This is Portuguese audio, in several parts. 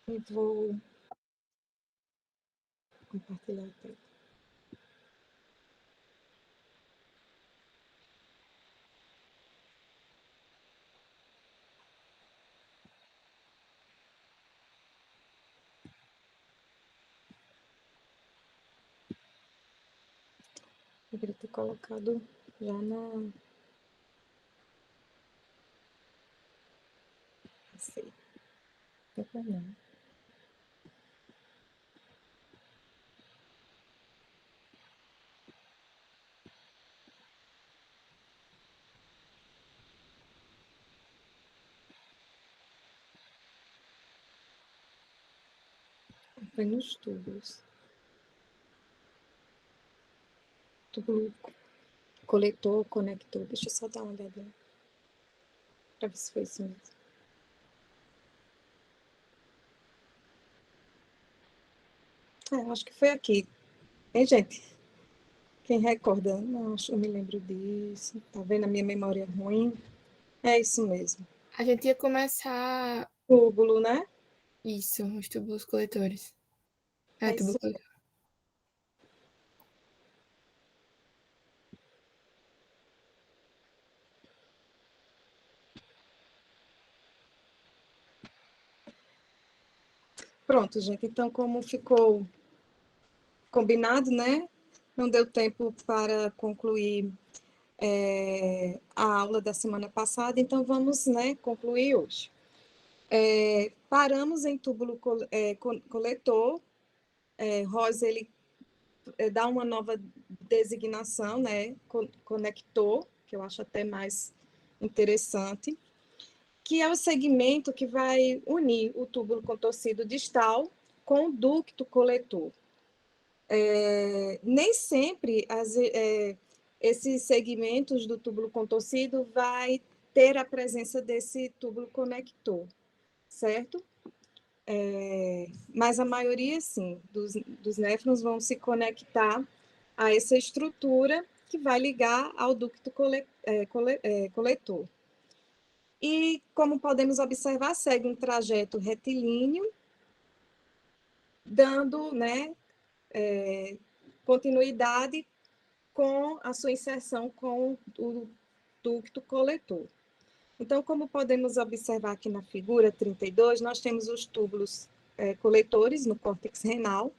E vou compartilhar a tela. Deveria ter colocado já na... Assim. Não. Foi nos túbulos. Túbulo coletor, conector. Deixa eu só dar uma olhada para ver se foi isso mesmo. Acho que foi aqui. Hein, gente? Quem recorda? Não, acho que eu me lembro disso. Tá vendo a minha memória ruim? É isso mesmo. A gente ia começar Túbulo, né? isso, os túbulos coletores. É Túbulo isso. coletor. Pronto, gente. Então, como ficou combinado, né? Não deu tempo para concluir a aula da semana passada, então vamos, né, concluir hoje. Paramos em túbulo coletor. Rosa, ele dá uma nova designação, né, conector, que eu acho até mais interessante, que é o segmento que vai unir o túbulo contorcido distal com o ducto coletor. Nem sempre esses segmentos do túbulo contorcido vai ter a presença desse túbulo conector, certo? Mas a maioria, sim, dos néfrons vão se conectar a essa estrutura que vai ligar ao ducto coletor. E, como podemos observar, segue um trajeto retilíneo, dando, né, continuidade com a sua inserção com o ducto coletor. Então, como podemos observar aqui na figura 32, nós temos os túbulos coletores no córtex renal,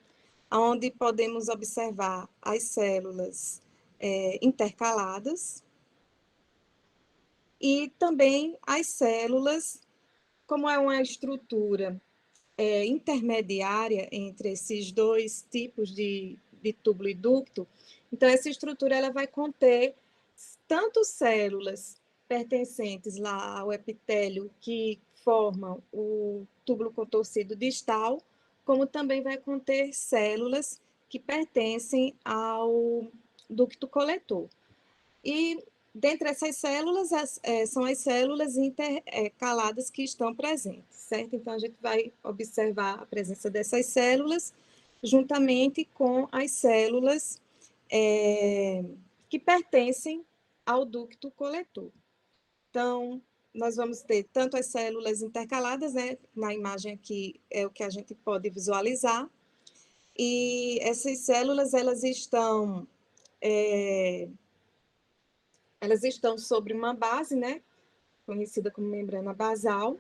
onde podemos observar as células intercaladas e também as células, como é uma estrutura intermediária entre esses dois tipos de túbulo e ducto, então essa estrutura ela vai conter tanto células pertencentes lá ao epitélio que formam o túbulo contorcido distal, como também vai conter células que pertencem ao ducto coletor. E dentre essas células, são as células intercaladas que estão presentes, certo? Então, a gente vai observar a presença dessas células juntamente com as células que pertencem ao ducto coletor. Então, nós vamos ter tanto as células intercaladas, né? Na imagem aqui é o que a gente pode visualizar, e essas células, elas estão sobre uma base, né, conhecida como membrana basal,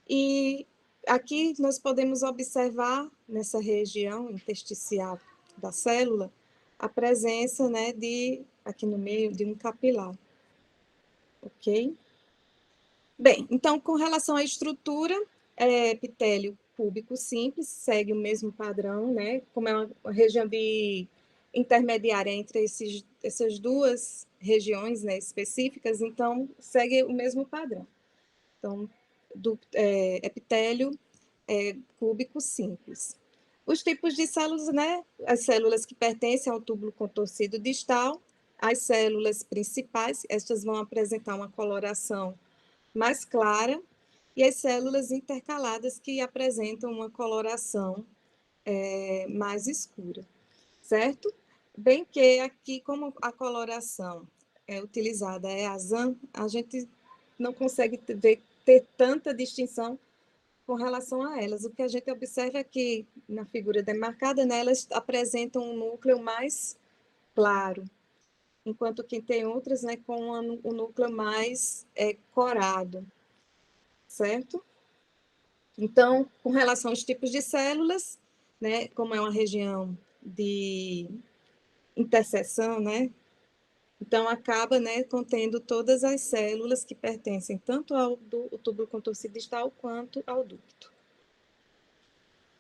e aqui nós podemos observar, nessa região intersticial da célula, a presença, né, aqui no meio, de um capilar, ok? Bem, então, com relação à estrutura, epitélio cúbico simples, segue o mesmo padrão, né, como é uma região intermediária entre essas duas regiões, né, específicas, então segue o mesmo padrão. Então, epitélio cúbico simples. Os tipos de células, né, as células que pertencem ao túbulo contorcido distal, as células principais, estas vão apresentar uma coloração mais clara, e as células intercaladas que apresentam uma coloração mais escura, certo? Bem que aqui, como a coloração utilizada é azã, a gente não consegue ter tanta distinção com relação a elas. O que a gente observa é que, na figura demarcada, né, elas apresentam um núcleo mais claro, enquanto que tem outras, né, com um núcleo mais corado, certo? Então, com relação aos tipos de células, né, como é uma região de interseção, né, então acaba, né, contendo todas as células que pertencem tanto ao túbulo contorcido distal quanto ao ducto.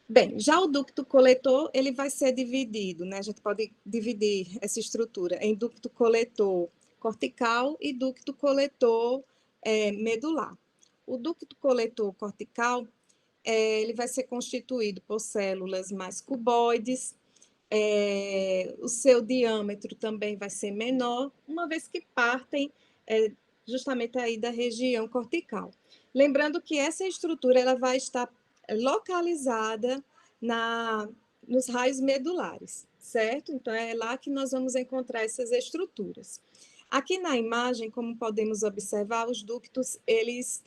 Bem, já o ducto coletor, ele vai ser dividido, né? A gente pode dividir essa estrutura em ducto coletor cortical e ducto coletor medular. O ducto coletor cortical, ele vai ser constituído por células mais cuboides, o seu diâmetro também vai ser menor, uma vez que partem justamente aí da região cortical. Lembrando que essa estrutura ela vai estar localizada nos raios medulares, certo? Então, é lá que nós vamos encontrar essas estruturas. Aqui na imagem, como podemos observar, os ductos, eles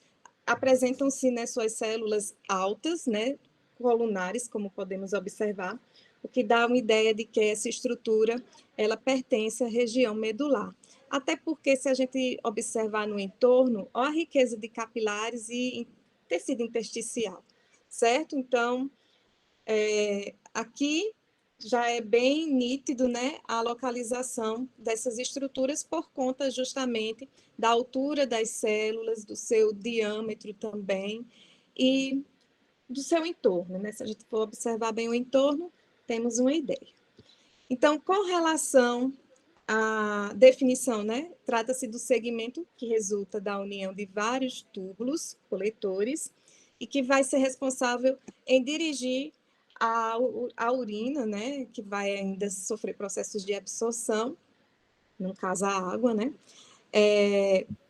apresentam-se, né, suas células altas, né, colunares, como podemos observar, o que dá uma ideia de que essa estrutura, ela pertence à região medular. Até porque, se a gente observar no entorno, olha a riqueza de capilares e tecido intersticial, certo? Então, aqui já é bem nítido, né, a localização dessas estruturas por conta justamente da altura das células, do seu diâmetro também e do seu entorno, né? Se a gente for observar bem o entorno, temos uma ideia. Então, com relação à definição, né, trata-se do segmento que resulta da união de vários túbulos coletores e que vai ser responsável em dirigir a urina, né, que vai ainda sofrer processos de absorção, no caso a água, né,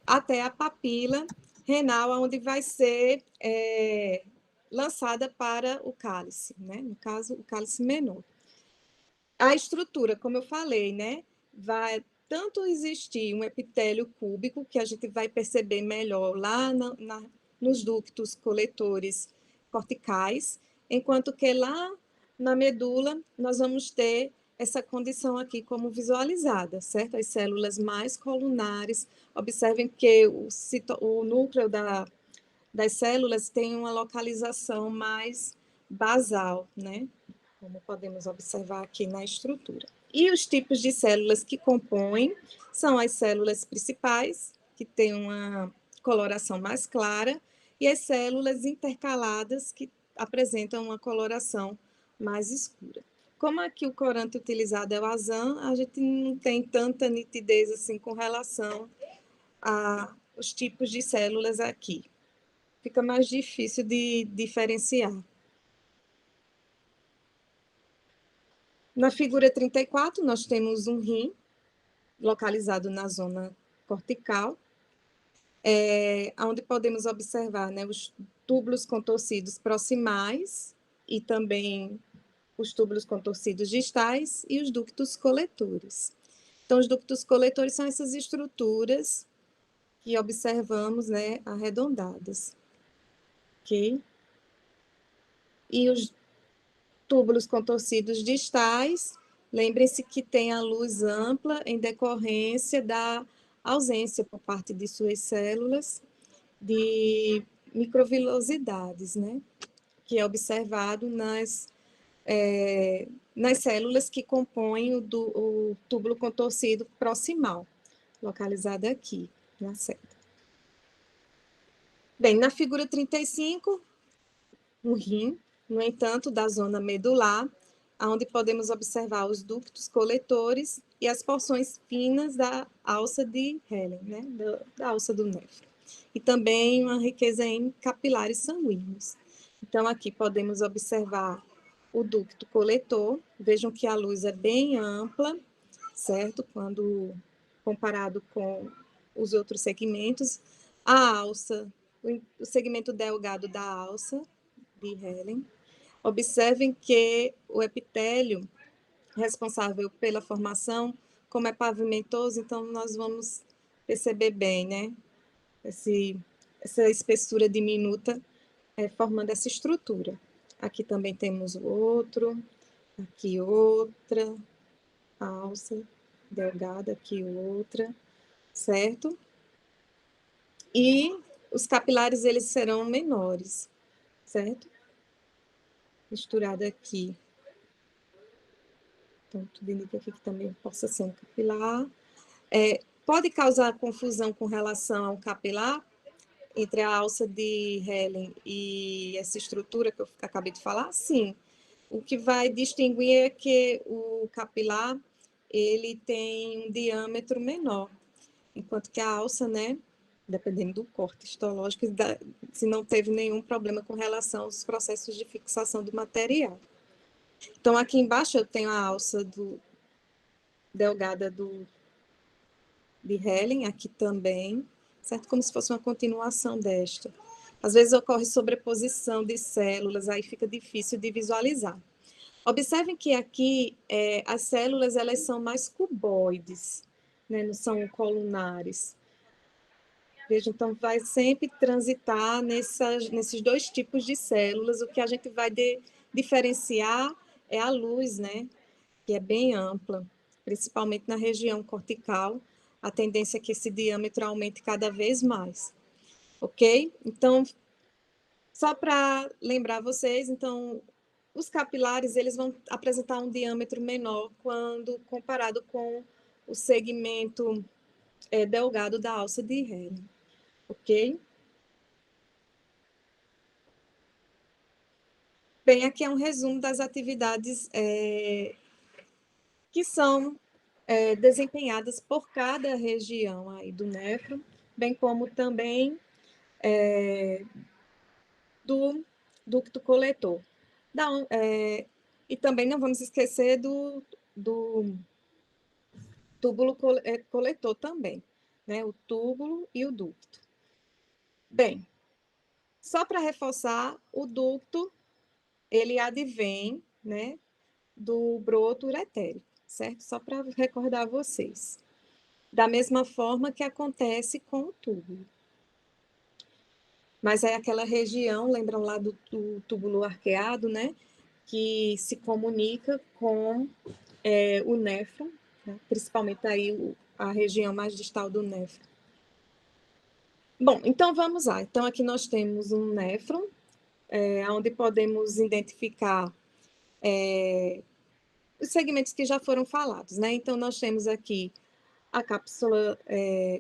até a papila renal, onde vai ser lançada para o cálice, né, no caso, o cálice menor. A estrutura, como eu falei, né, vai tanto existir um epitélio cúbico, que a gente vai perceber melhor lá nos ductos coletores corticais, enquanto que lá na medula nós vamos ter essa condição aqui como visualizada, certo? As células mais colunares, observem que o núcleo das células tem uma localização mais basal, né? Como podemos observar aqui na estrutura. E os tipos de células que compõem são as células principais, que têm uma coloração mais clara, e as células intercaladas, que apresentam uma coloração mais escura. Como aqui o corante utilizado é o azan, a gente não tem tanta nitidez assim com relação aos tipos de células aqui. Fica mais difícil de diferenciar. Na figura 34, nós temos um rim, localizado na zona cortical, onde podemos observar, né, os túbulos contorcidos proximais e também os túbulos contorcidos distais e os ductos coletores. Então, os ductos coletores são essas estruturas que observamos, né, arredondadas. Ok? E os túbulos contorcidos distais, lembrem-se que tem a luz ampla em decorrência da ausência por parte de suas células de microvilosidades, né? Que é observado nas células que compõem o túbulo contorcido proximal, localizado aqui na seta. Bem, na figura 35, um rim, no entanto, da zona medular, onde podemos observar os ductos coletores e as porções finas da alça de Helen, né, da alça do néfron. E também uma riqueza em capilares sanguíneos. Então, aqui podemos observar o ducto coletor. Vejam que a luz é bem ampla, certo? Quando comparado com os outros segmentos. A alça, o segmento delgado da alça de Helen. Observem que o epitélio responsável pela formação, como é pavimentoso, então nós vamos perceber bem, né? Essa espessura diminuta formando essa estrutura. Aqui também temos o outro, aqui outra, alça delgada, aqui outra, certo? E os capilares, eles serão menores, certo? Misturado aqui. Então, tudo indica aqui que também possa ser um capilar. Pode causar confusão com relação ao capilar, entre a alça de Helen e essa estrutura que eu acabei de falar? Sim. O que vai distinguir é que o capilar, ele tem um diâmetro menor, enquanto que a alça, né, dependendo do corte histológico, se não teve nenhum problema com relação aos processos de fixação do material. Então, aqui embaixo eu tenho a alça delgada de Helen, aqui também, certo? Como se fosse uma continuação desta. Às vezes ocorre sobreposição de células, aí fica difícil de visualizar. Observem que aqui as células elas são mais cuboides, né? Não são colunares. Veja, então vai sempre transitar nesses dois tipos de células. O que a gente vai diferenciar é a luz, né? Que é bem ampla, principalmente na região cortical. A tendência é que esse diâmetro aumente cada vez mais, ok? Então, só para lembrar vocês, então, os capilares eles vão apresentar um diâmetro menor quando comparado com o segmento delgado da alça de Helen, ok? Bem, aqui é um resumo das atividades que são desempenhadas por cada região aí do néfron, bem como também do ducto coletor. E também não vamos esquecer do túbulo coletor também, né? O túbulo e o ducto. Bem, só para reforçar, o ducto, ele advém, né, do broto uretérico, certo? Só para recordar vocês. Da mesma forma que acontece com o túbulo. Mas é aquela região, lembram lá do túbulo arqueado, né? Que se comunica com o néfron, né? Principalmente aí a região mais distal do néfron. Bom, então vamos lá. Então aqui nós temos um néfron, onde podemos identificar os segmentos que já foram falados, né? Então nós temos aqui a cápsula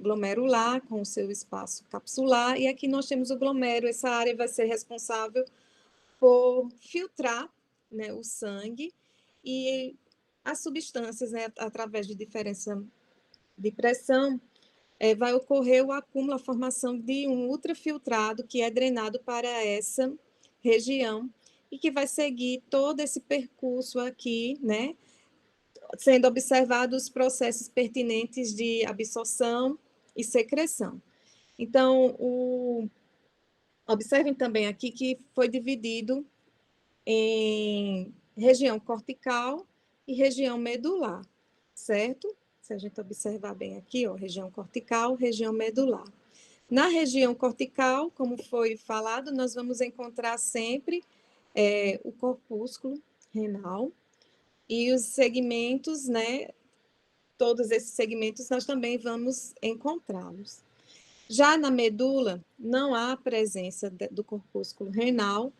glomerular com o seu espaço capsular, e aqui nós temos o glomérulo. Essa área vai ser responsável por filtrar, né, o sangue e as substâncias, né, através de diferença de pressão, vai ocorrer o acúmulo, a formação de um ultrafiltrado que é drenado para essa região e que vai seguir todo esse percurso aqui, né, sendo observados os processos pertinentes de absorção e secreção. Então, observem também aqui que foi dividido em região cortical e região medular, certo? Se a gente observar bem aqui, ó, região cortical, região medular. Na região cortical, como foi falado, nós vamos encontrar sempre o corpúsculo renal e os segmentos, né? Todos esses segmentos nós também vamos encontrá-los. Já na medula, não há presença do corpúsculo renal,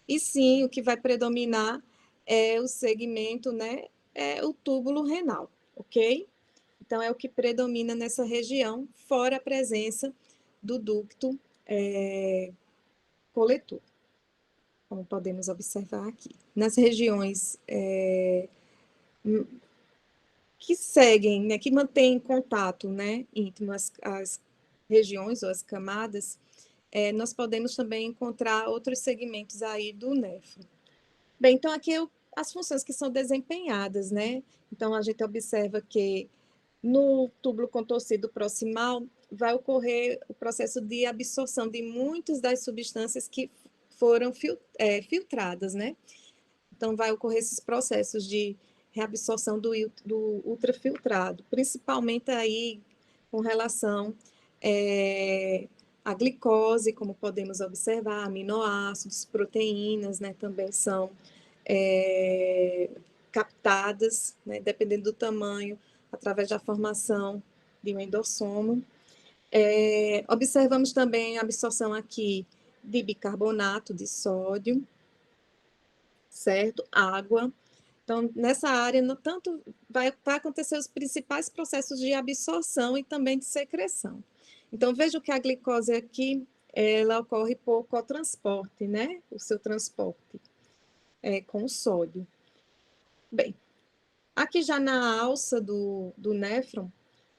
e sim, o que vai predominar é o segmento, né? É o túbulo renal, ok? Então, é o que predomina nessa região, fora a presença do ducto coletor, como podemos observar aqui. Nas regiões que seguem, né, que mantêm contato, né, íntimo as regiões ou as camadas, nós podemos também encontrar outros segmentos aí do néfron. Bem, então aqui as funções que são desempenhadas, né? Então a gente observa que no túbulo contorcido proximal vai ocorrer o processo de absorção de muitas das substâncias que foram filtradas, né? Então vai ocorrer esses processos de reabsorção do ultrafiltrado, principalmente aí com relação A glicose, como podemos observar, aminoácidos, proteínas, né, também são captadas, né, dependendo do tamanho, através da formação de um endossomo. Observamos também a absorção aqui de bicarbonato de sódio, certo? Água. Então, nessa área, no tanto vai acontecer os principais processos de absorção e também de secreção. Então, vejo que a glicose aqui, ela ocorre por cotransporte, né? O seu transporte com o sódio. Bem, aqui já na alça do néfron,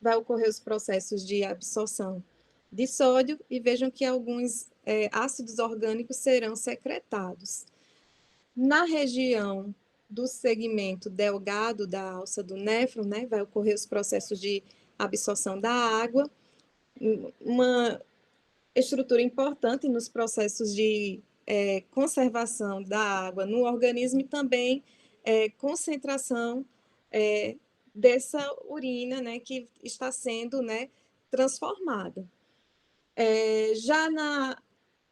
vai ocorrer os processos de absorção de sódio e vejam que alguns ácidos orgânicos serão secretados. Na região do segmento delgado da alça do néfron, né, vai ocorrer os processos de absorção da água, uma estrutura importante nos processos de conservação da água no organismo e também concentração dessa urina, né, que está sendo, né, transformada. Já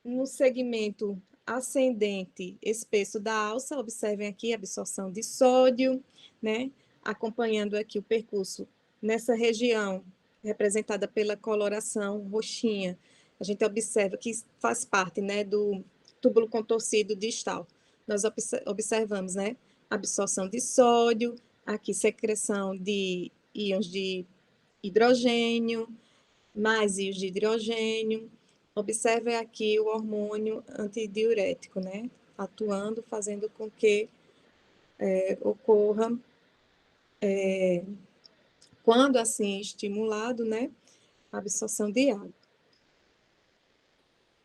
no segmento ascendente espesso da alça, observem aqui a absorção de sódio, né, acompanhando aqui o percurso nessa região representada pela coloração roxinha. A gente observa que faz parte, né, do túbulo contorcido distal. Nós observamos, né, absorção de sódio, aqui secreção de íons de hidrogênio, mais íons de hidrogênio. Observe aqui o hormônio antidiurético, né? Atuando, fazendo com que ocorra, quando assim estimulado, né? A absorção de água.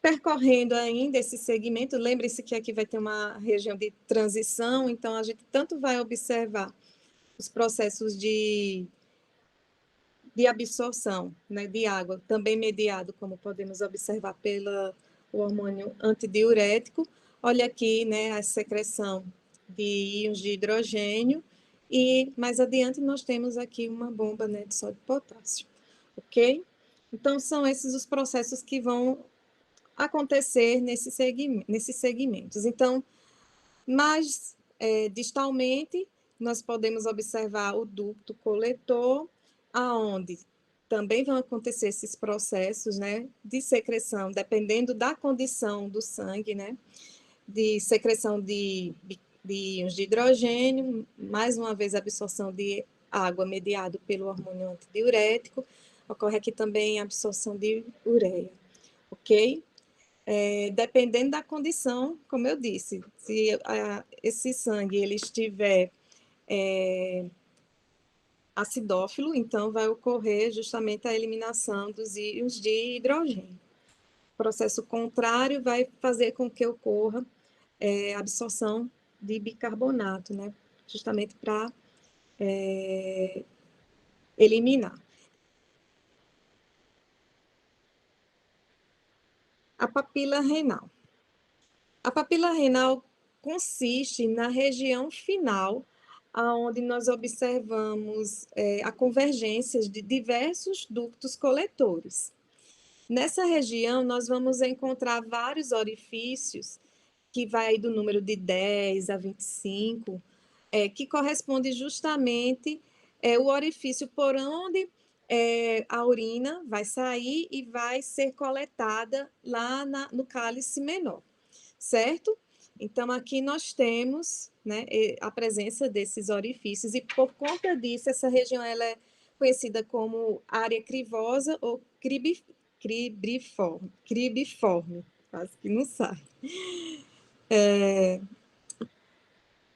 Percorrendo ainda esse segmento, lembre-se que aqui vai ter uma região de transição, então a gente tanto vai observar os processos de absorção, né, de água, também mediado, como podemos observar pelo hormônio antidiurético. Olha aqui, né, a secreção de íons de hidrogênio e mais adiante nós temos aqui uma bomba, né, de sódio e potássio, ok? Então, são esses os processos que vão acontecer nesses segmentos. Então, mais distalmente, nós podemos observar o ducto coletor, aonde também vão acontecer esses processos, né, de secreção, dependendo da condição do sangue, né, de secreção de íons de hidrogênio, mais uma vez a absorção de água mediado pelo hormônio antidiurético, ocorre aqui também a absorção de ureia, ok? Dependendo da condição, como eu disse, se esse sangue ele estiver acidófilo, então vai ocorrer justamente a eliminação dos íons de hidrogênio. O processo contrário vai fazer com que ocorra a absorção de bicarbonato, né? Justamente para eliminar. A papila renal. A papila renal consiste na região final, onde nós observamos a convergência de diversos ductos coletores. Nessa região, nós vamos encontrar vários orifícios, que vai do número de 10 a 25, que corresponde justamente o orifício por onde a urina vai sair e vai ser coletada lá no cálice menor, certo? Então, aqui nós temos, né, a presença desses orifícios, e por conta disso, essa região ela é conhecida como área crivosa ou cribiforme, quase que não sai.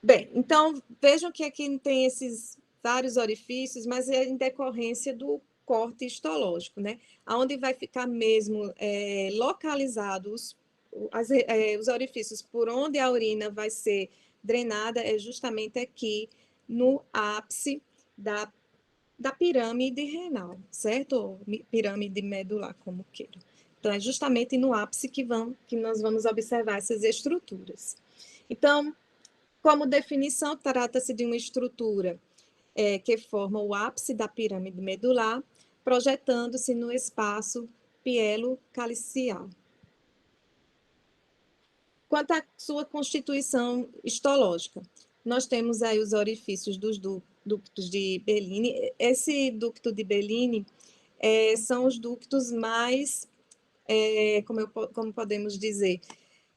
Bem, então, vejam que aqui tem esses vários orifícios, mas é em decorrência do corte histológico, né? Onde vai ficar mesmo localizados os orifícios por onde a urina vai ser drenada é justamente aqui no ápice da pirâmide renal, certo? Ou pirâmide medular, como queira. Então, é justamente no ápice que nós vamos observar essas estruturas. Então, como definição, trata-se de uma estrutura que forma o ápice da pirâmide medular, projetando-se no espaço pielo calicial. Quanto à sua constituição histológica, nós temos aí os orifícios dos ductos de Bellini. Esse ducto de Bellini são os ductos mais, como podemos dizer,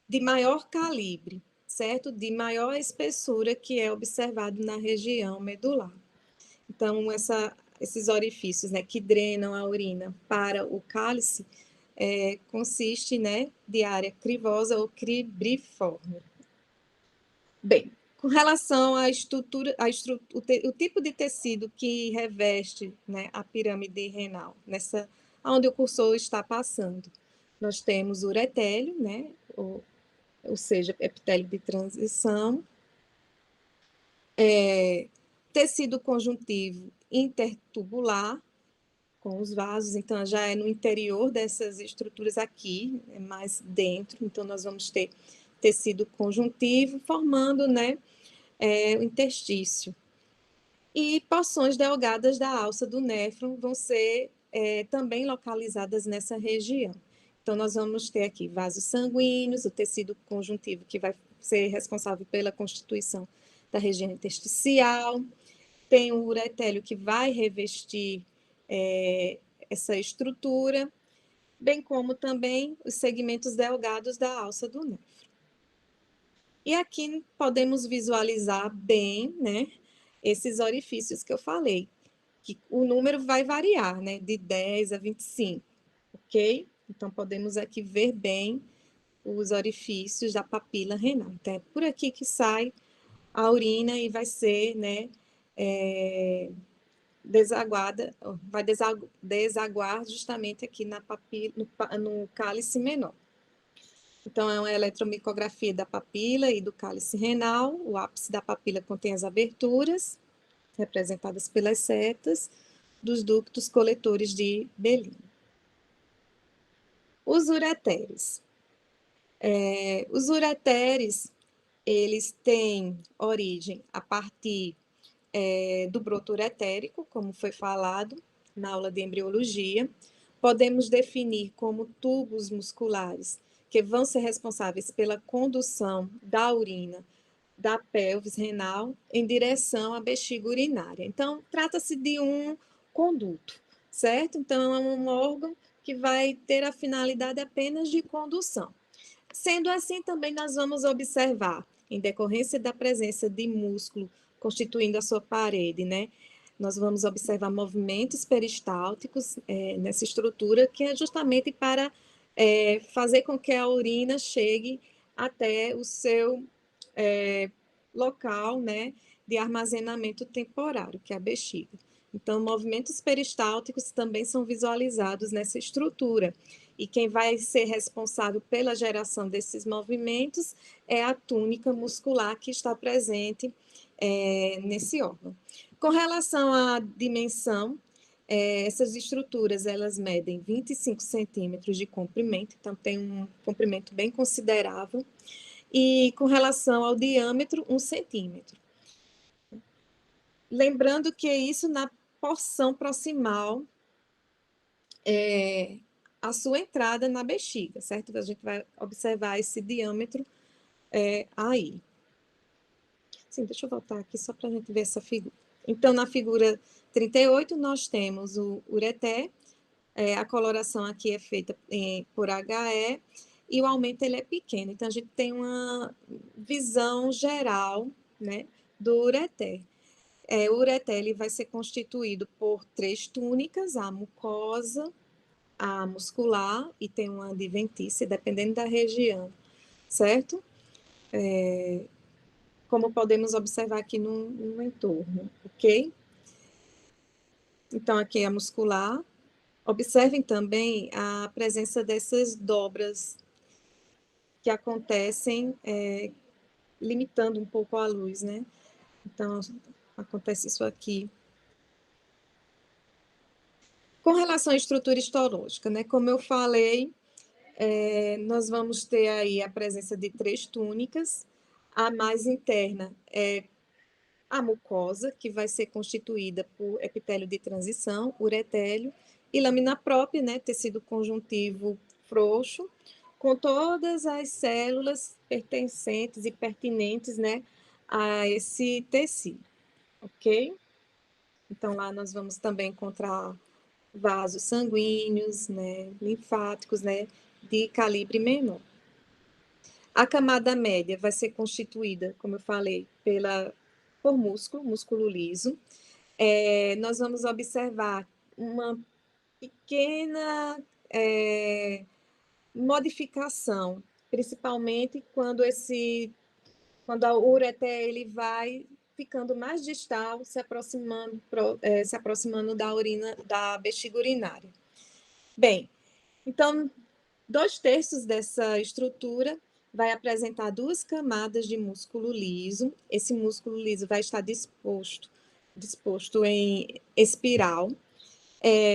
de maior calibre, certo? De maior espessura que é observado na região medular. Então, esses orifícios, né, que drenam a urina para o cálice, consiste, né, de área crivosa ou cribriforme. Bem, com relação à estrutura, o tipo de tecido que reveste, né, a pirâmide renal, onde o cursor está passando, nós temos uretélio, né, ou seja, epitélio de transição, tecido conjuntivo intertubular, com os vasos, então já é no interior dessas estruturas aqui, é mais dentro, então nós vamos ter tecido conjuntivo formando, né, o interstício. E porções delgadas da alça do néfron vão ser também localizadas nessa região. Então, nós vamos ter aqui vasos sanguíneos, o tecido conjuntivo que vai ser responsável pela constituição da região intersticial, tem o uretélio que vai revestir essa estrutura, bem como também os segmentos delgados da alça do néfron. E aqui podemos visualizar bem, né, esses orifícios que eu falei, que o número vai variar, né, de 10 a 25, ok? Então, podemos aqui ver bem os orifícios da papila renal. Então, é por aqui que sai a urina e vai ser, né, desaguada, vai desaguar justamente aqui na papila, no cálice menor. Então, é uma eletromicografia da papila e do cálice renal. O ápice da papila contém as aberturas, representadas pelas setas, dos ductos coletores de Bellini. Os ureteres. Os ureteres, eles têm origem a partir do broto uretérico, como foi falado na aula de embriologia. Podemos definir como tubos musculares que vão ser responsáveis pela condução da urina da pelvis renal em direção à bexiga urinária. Então, trata-se de um conduto, certo? Então, é um órgão que vai ter a finalidade apenas de condução. Sendo assim, também nós vamos observar, em decorrência da presença de músculo constituindo a sua parede, né? Nós vamos observar movimentos peristálticos nessa estrutura, que é justamente para fazer com que a urina chegue até o seu local, né, de armazenamento temporário, que é a bexiga. Então, movimentos peristálticos também são visualizados nessa estrutura. E quem vai ser responsável pela geração desses movimentos é a túnica muscular que está presente nesse órgão. Com relação à dimensão, essas estruturas, elas medem 25 centímetros de comprimento, então tem um comprimento bem considerável, e com relação ao diâmetro, 1 centímetro. Lembrando que isso na porção proximal a sua entrada na bexiga, certo? A gente vai observar esse diâmetro aí. Sim, deixa eu voltar aqui só para a gente ver essa figura. Então, na figura 38, nós temos o ureter, a coloração aqui é feita por HE, e o aumento ele é pequeno. Então, a gente tem uma visão geral, né, do ureter. O ureter ele vai ser constituído por 3 túnicas, a mucosa, a muscular e tem uma adventícia, dependendo da região, certo? Como podemos observar aqui no entorno, ok? Então, aqui é a muscular. Observem também a presença dessas dobras que acontecem limitando um pouco a luz, né? Então, acontece isso aqui. Com relação à estrutura histológica, né? Como eu falei, nós vamos ter aí a presença de 3 túnicas. A mais interna é a mucosa, que vai ser constituída por epitélio de transição, uretélio, e lâmina própria, né, tecido conjuntivo frouxo, com todas as células pertencentes e pertinentes, né, a esse tecido, ok? Então, lá nós vamos também encontrar vasos sanguíneos, né, linfáticos, né, de calibre menor. A camada média vai ser constituída, como eu falei, por músculo liso. Nós vamos observar uma pequena modificação, principalmente quando o ureter ele vai ficando mais distal, se aproximando da urina, da bexiga urinária. Bem, então, 2/3 dessa estrutura vai apresentar 2 camadas de músculo liso. Esse músculo liso vai estar disposto em espiral,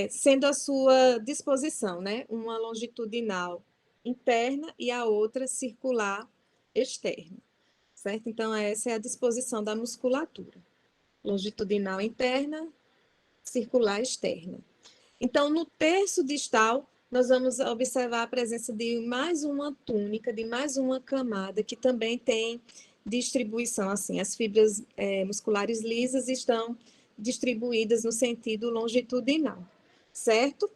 sendo a sua disposição, né? Uma longitudinal interna e a outra circular externa, certo? Então, essa é a disposição da musculatura. Longitudinal interna, circular externa. Então, no terço distal, nós vamos observar a presença de mais uma túnica, de mais uma camada, que também tem distribuição, assim, as fibras musculares lisas estão distribuídas no sentido longitudinal, certo?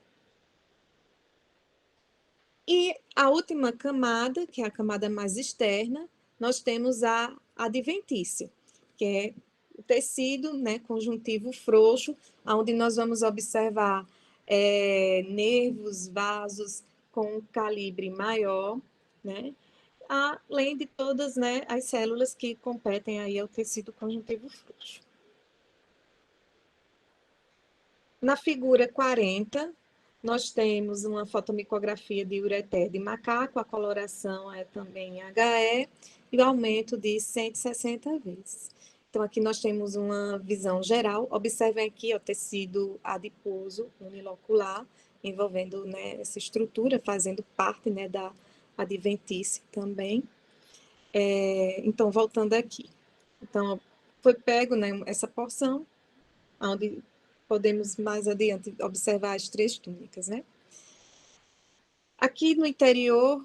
E a última camada, que é a camada mais externa, nós temos a adventícia, que é o tecido, né, conjuntivo frouxo, onde nós vamos observar nervos, vasos com calibre maior, né, além de todas, né, as células que competem aí ao tecido conjuntivo frouxo. Na figura 40, nós temos uma fotomicografia de ureter de macaco, a coloração é também HE e o aumento de 160 vezes. Então, aqui nós temos uma visão geral. Observem aqui o tecido adiposo unilocular, envolvendo, né, essa estrutura, fazendo parte, né, da adventície também. Então, voltando aqui. Então, foi pego, né, essa porção, onde podemos mais adiante observar as 3 túnicas, né? Aqui no interior,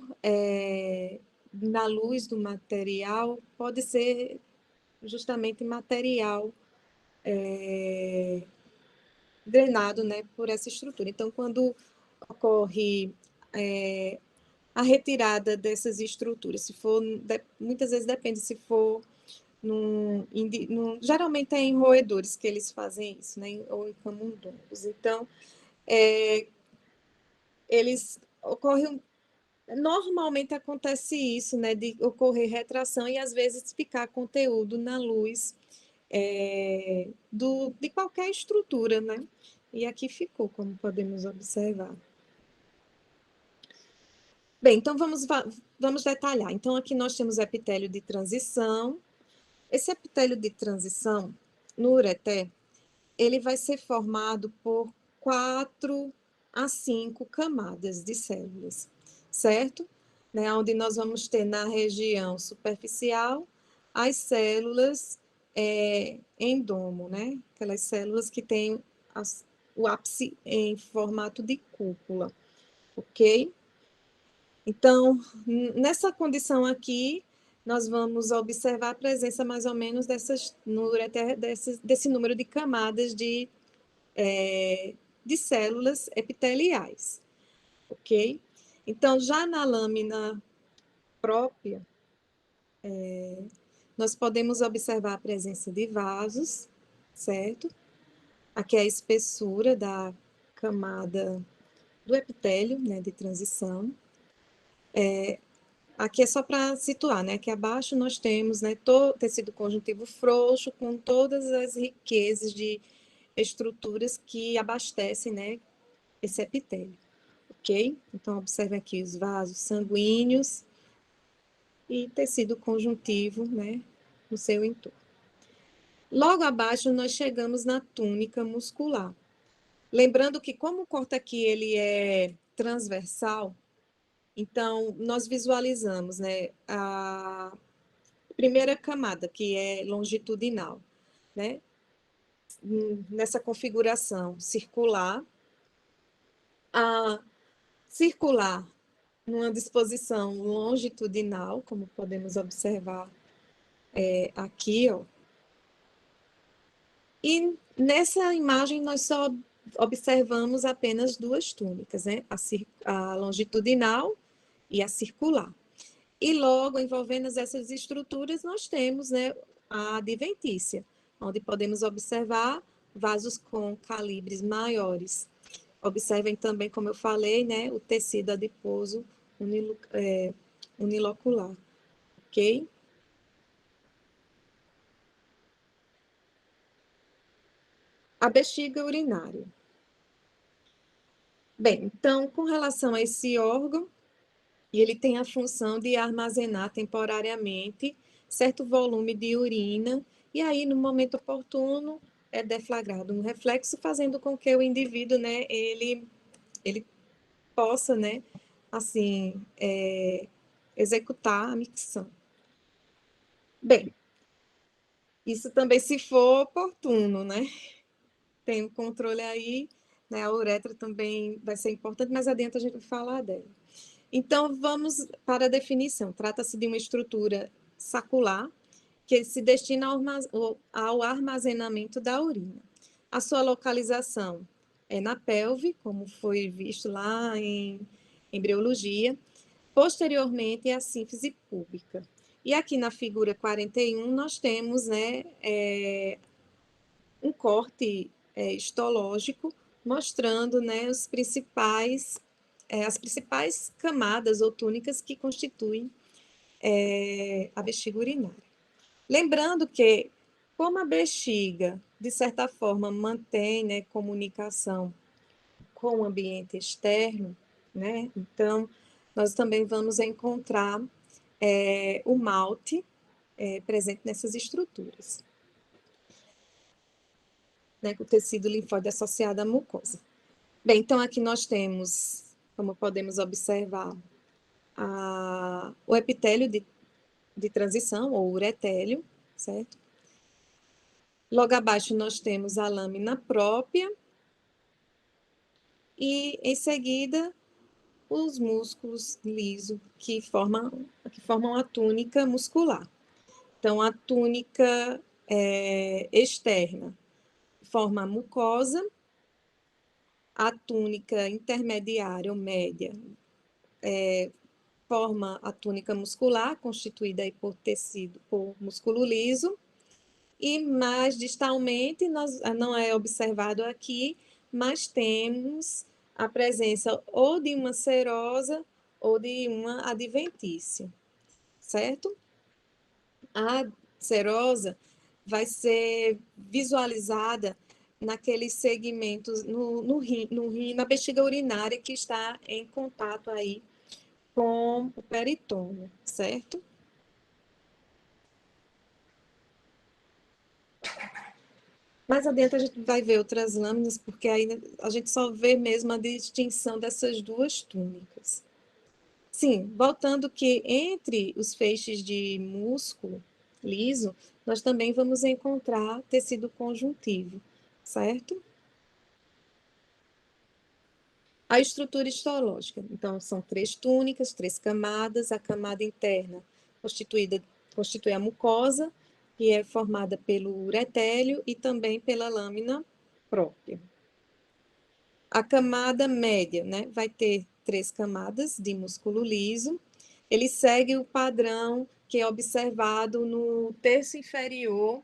na luz do material, pode ser justamente material drenado, né, por essa estrutura. Então, quando ocorre a retirada dessas estruturas, se for, muitas vezes depende se for geralmente é em roedores que eles fazem isso, né, ou em camundongos. Então, eles ocorrem. Normalmente acontece isso, né, de ocorrer retração e às vezes ficar conteúdo na luz de qualquer estrutura, né? E aqui ficou, como podemos observar. Bem, então vamos detalhar. Então, aqui nós temos o epitélio de transição. Esse epitélio de transição, no ureter, ele vai ser formado por 4 a 5 camadas de células, certo? Né, onde nós vamos ter na região superficial as células endomo, né? Aquelas células que têm o ápice em formato de cúpula, ok? Então, nessa condição aqui, nós vamos observar a presença mais ou menos desse número de camadas de células epiteliais, ok? Então, já na lâmina própria, nós podemos observar a presença de vasos, certo? Aqui é a espessura da camada do epitélio, né, de transição. Aqui é só para situar, né? Aqui abaixo nós temos, né, tecido conjuntivo frouxo com todas as riquezas de estruturas que abastecem, né, esse epitélio, ok? Então, observe aqui os vasos sanguíneos e tecido conjuntivo, né, no seu entorno. Logo abaixo, nós chegamos na túnica muscular. Lembrando que, como o corte aqui ele é transversal, então, nós visualizamos, né, a primeira camada, que é longitudinal, né, nessa configuração circular, a circular numa disposição longitudinal, como podemos observar aqui, ó. E nessa imagem nós só observamos apenas duas túnicas, né? A longitudinal e a circular. E logo, envolvendo essas estruturas, nós temos, né, a adventícia, onde podemos observar vasos com calibres maiores. Observem também, como eu falei, né, o tecido adiposo unilocular, ok? A bexiga urinária. Bem, então, com relação a esse órgão, ele tem a função de armazenar temporariamente certo volume de urina, e aí, no momento oportuno, é deflagrado um reflexo, fazendo com que o indivíduo, né, ele possa, né, assim, executar a micção. Bem, isso também se for oportuno, né? Tem o controle aí, né? A uretra também vai ser importante, mas adiante a gente vai falar dela. Então, vamos para a definição. Trata-se de uma estrutura sacular que se destina ao armazenamento da urina. A sua localização é na pelve, como foi visto lá em embriologia. Posteriormente, é a sínfise púbica. E aqui na figura 41, nós temos, né, um corte histológico mostrando, né, as principais camadas ou túnicas que constituem a bexiga urinária. Lembrando que, como a bexiga, de certa forma, mantém, né, comunicação com o ambiente externo, né, então, nós também vamos encontrar o malte presente nessas estruturas, né, com o tecido linfóide associado à mucosa. Bem, então aqui nós temos, como podemos observar, o epitélio de transição, ou uretélio, certo? Logo abaixo nós temos a lâmina própria e, em seguida, os músculos lisos que formam a túnica muscular. Então, a túnica externa forma a mucosa, a túnica intermediária ou média forma a túnica muscular, constituída aí por tecido, por músculo liso, e mais distalmente, não é observado aqui, mas temos a presença ou de uma serosa ou de uma adventícia, certo? A serosa vai ser visualizada naqueles segmentos no rim, na bexiga urinária que está em contato aí com o peritônio, certo? Mais adiante a gente vai ver outras lâminas, porque aí a gente só vê mesmo a distinção dessas duas túnicas. Sim, voltando que entre os feixes de músculo liso, nós também vamos encontrar tecido conjuntivo, certo? A estrutura histológica. Então, são 3 túnicas, 3 camadas. A camada interna constitui a mucosa, que é formada pelo uretélio e também pela lâmina própria. A camada média, né, vai ter 3 camadas de músculo liso. Ele segue o padrão que é observado no terço inferior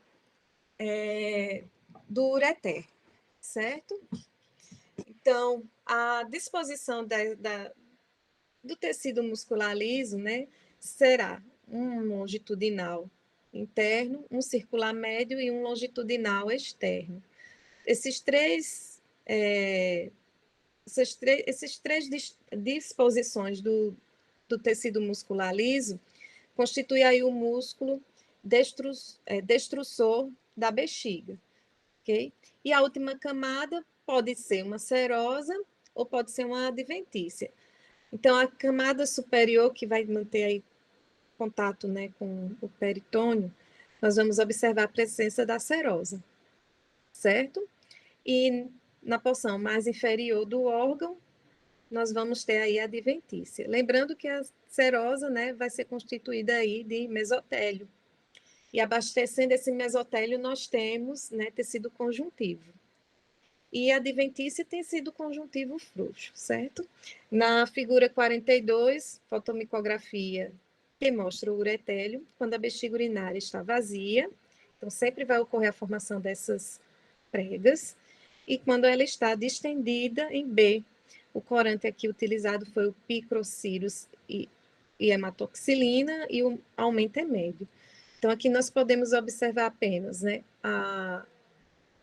do ureter, certo? Então, a disposição do tecido muscular liso, né, será um longitudinal interno, um circular médio e um longitudinal externo. Esses três disposições do tecido muscular liso constituem aí o músculo destrussor da bexiga, ok? E a última camada pode ser uma serosa ou pode ser uma adventícia. Então, a camada superior, que vai manter aí contato, né, com o peritônio, nós vamos observar a presença da serosa, certo? E na porção mais inferior do órgão, nós vamos ter aí a adventícia. Lembrando que a serosa, né, vai ser constituída aí de mesotélio. E abastecendo esse mesotélio, nós temos, né, tecido conjuntivo. E a adventícia tem sido conjuntivo frouxo, certo? Na figura 42, fotomicografia, que mostra o uretélio, quando a bexiga urinária está vazia, então sempre vai ocorrer a formação dessas pregas, e quando ela está distendida em B, o corante aqui utilizado foi o picrocirus e hematoxilina, e o aumento é médio. Então, aqui nós podemos observar apenas, né,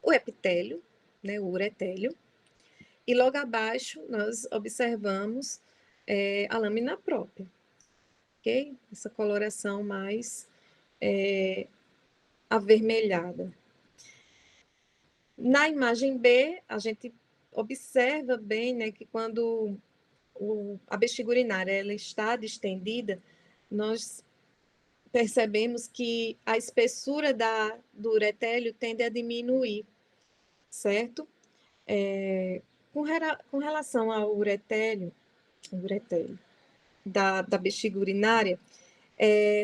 o epitélio, né, o uretélio, e logo abaixo nós observamos a lâmina própria, ok? Essa coloração mais avermelhada. Na imagem B, a gente observa bem, né, que quando a bexiga urinária ela está distendida, nós percebemos que a espessura do uretélio tende a diminuir, certo? Com relação ao uretélio da bexiga urinária,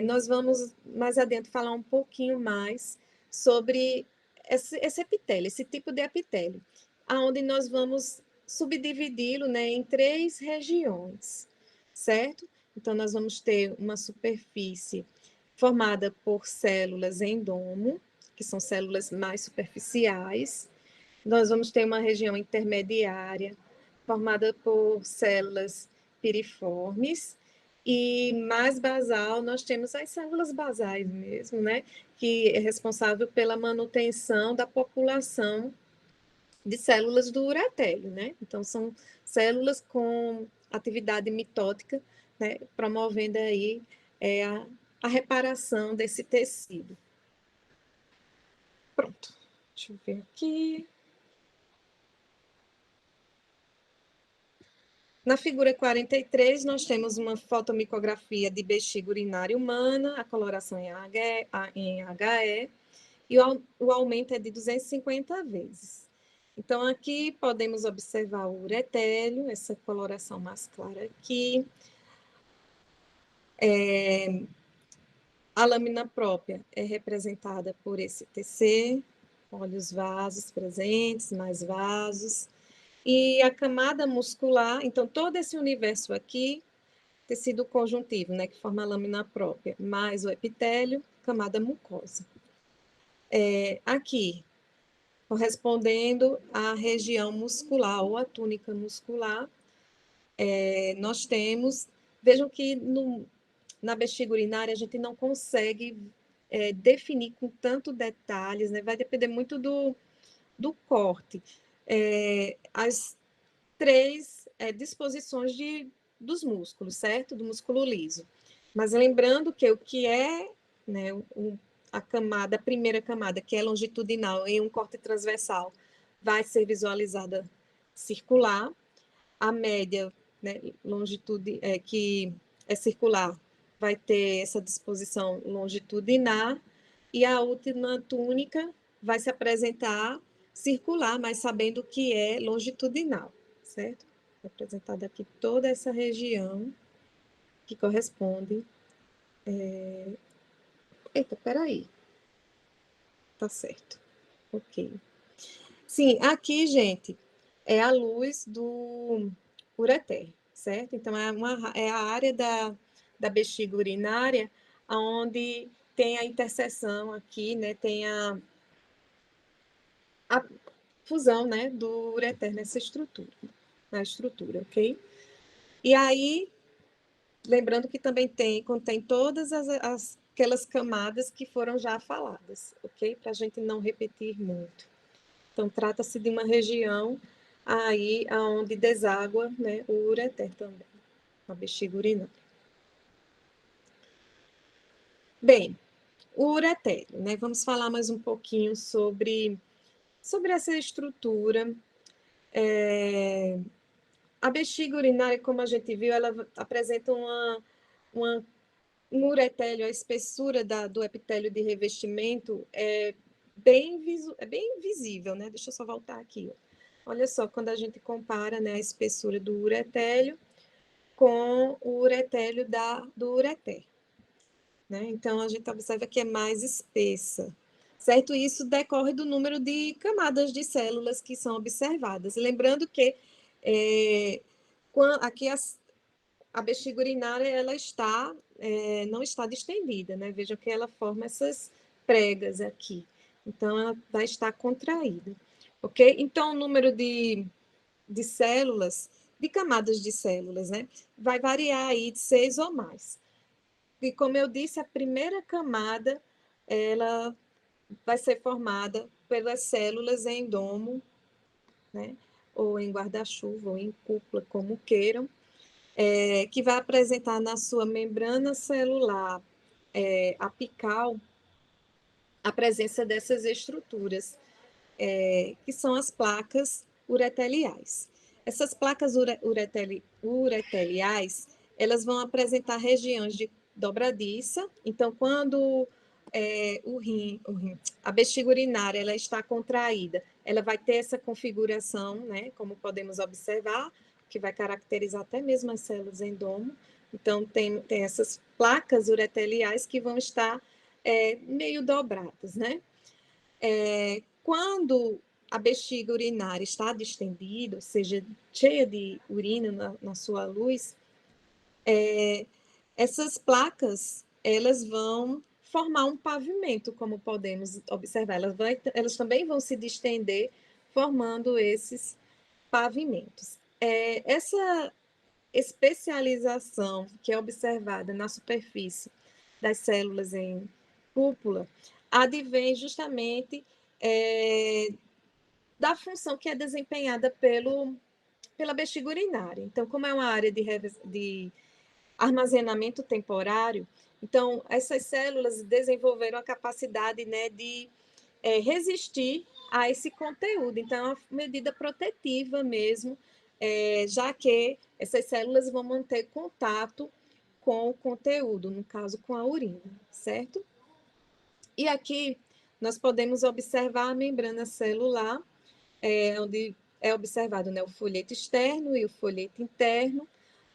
nós vamos mais adiante falar um pouquinho mais sobre esse epitélio, esse tipo de epitélio, aonde nós vamos subdividi-lo, né, em 3 regiões, certo? Então, nós vamos ter uma superfície formada por células endomo, que são células mais superficiais. Nós vamos ter uma região intermediária, formada por células piriformes, e mais basal, nós temos as células basais mesmo, né? Que é responsável pela manutenção da população de células do uretélio, né? Então, são células com atividade mitótica, né? Promovendo aí a reparação desse tecido. Pronto. Deixa eu ver aqui. Na figura 43, nós temos uma fotomicografia de bexiga urinária humana, a coloração em HE, e o aumento é de 250 vezes. Então, aqui podemos observar o uretélio, essa coloração mais clara aqui. A lâmina própria é representada por esse TC, olha os vasos presentes, mais vasos. E a camada muscular, então, todo esse universo aqui, tecido conjuntivo, né, que forma a lâmina própria, mais o epitélio, camada mucosa. Aqui, correspondendo à região muscular ou à túnica muscular, nós temos, vejam que na bexiga urinária a gente não consegue definir com tanto detalhes, né, vai depender muito do corte. As 3 disposições dos músculos, certo? Do músculo liso. Mas lembrando que o que é, né, a primeira camada, que é longitudinal em um corte transversal, vai ser visualizada circular. A média, né, longitude, que é circular, vai ter essa disposição longitudinal, e a última túnica vai se apresentar circular, mas sabendo que é longitudinal, certo? Apresentada aqui toda essa região que corresponde. Eita, peraí. Tá certo. Ok. Sim, aqui, gente, é a luz do ureter, certo? Então, é a área da bexiga urinária onde tem a interseção aqui, né? Tem a fusão, né, do ureter nessa estrutura, na estrutura, ok? E aí, lembrando que também contém todas aquelas camadas que foram já faladas, ok? Para a gente não repetir muito. Então, trata-se de uma região aí onde deságua, né, o ureter também, a bexiga urinária. Bem, o uretélio, né? Vamos falar mais um pouquinho sobre essa estrutura. A bexiga urinária, como a gente viu, ela apresenta um uretélio, a espessura do epitélio de revestimento é bem visível, né? Deixa eu só voltar aqui. Olha só, quando a gente compara, né, a espessura do uretélio com o uretélio do ureter, né? Então, a gente observa que é mais espessa, certo? Isso decorre do número de camadas de células que são observadas. Lembrando que aqui a bexiga urinária ela não está distendida, né? Vejam que ela forma essas pregas aqui. Então, ela vai estar contraída, ok? Então, o número de células, de camadas de células, né? Vai variar aí de 6 ou mais. E como eu disse, a primeira camada, ela vai ser formada pelas células em domo, né? Ou em guarda-chuva, ou em cúpula, como queiram, que vai apresentar na sua membrana celular apical a presença dessas estruturas, que são as placas ureteliais. Essas placas ureteliais, elas vão apresentar regiões de dobradiça. Então, quando a bexiga urinária ela está contraída, ela vai ter essa configuração, né, como podemos observar, que vai caracterizar até mesmo as células endomo. Então, tem essas placas ureteliais que vão estar meio dobradas, né? Quando a bexiga urinária está distendida, ou seja, cheia de urina na sua luz, essas placas elas vão formar um pavimento, como podemos observar. Elas também vão se distender, formando esses pavimentos. Essa especialização que é observada na superfície das células em cúpula advém justamente da função que é desempenhada pela bexiga urinária. Então, como é uma área de armazenamento temporário, então essas células desenvolveram a capacidade, né, de resistir a esse conteúdo. Então, é uma medida protetiva mesmo, já que essas células vão manter contato com o conteúdo, no caso, com a urina, certo? E aqui nós podemos observar a membrana celular, onde é observado, né, o folheto externo e o folheto interno.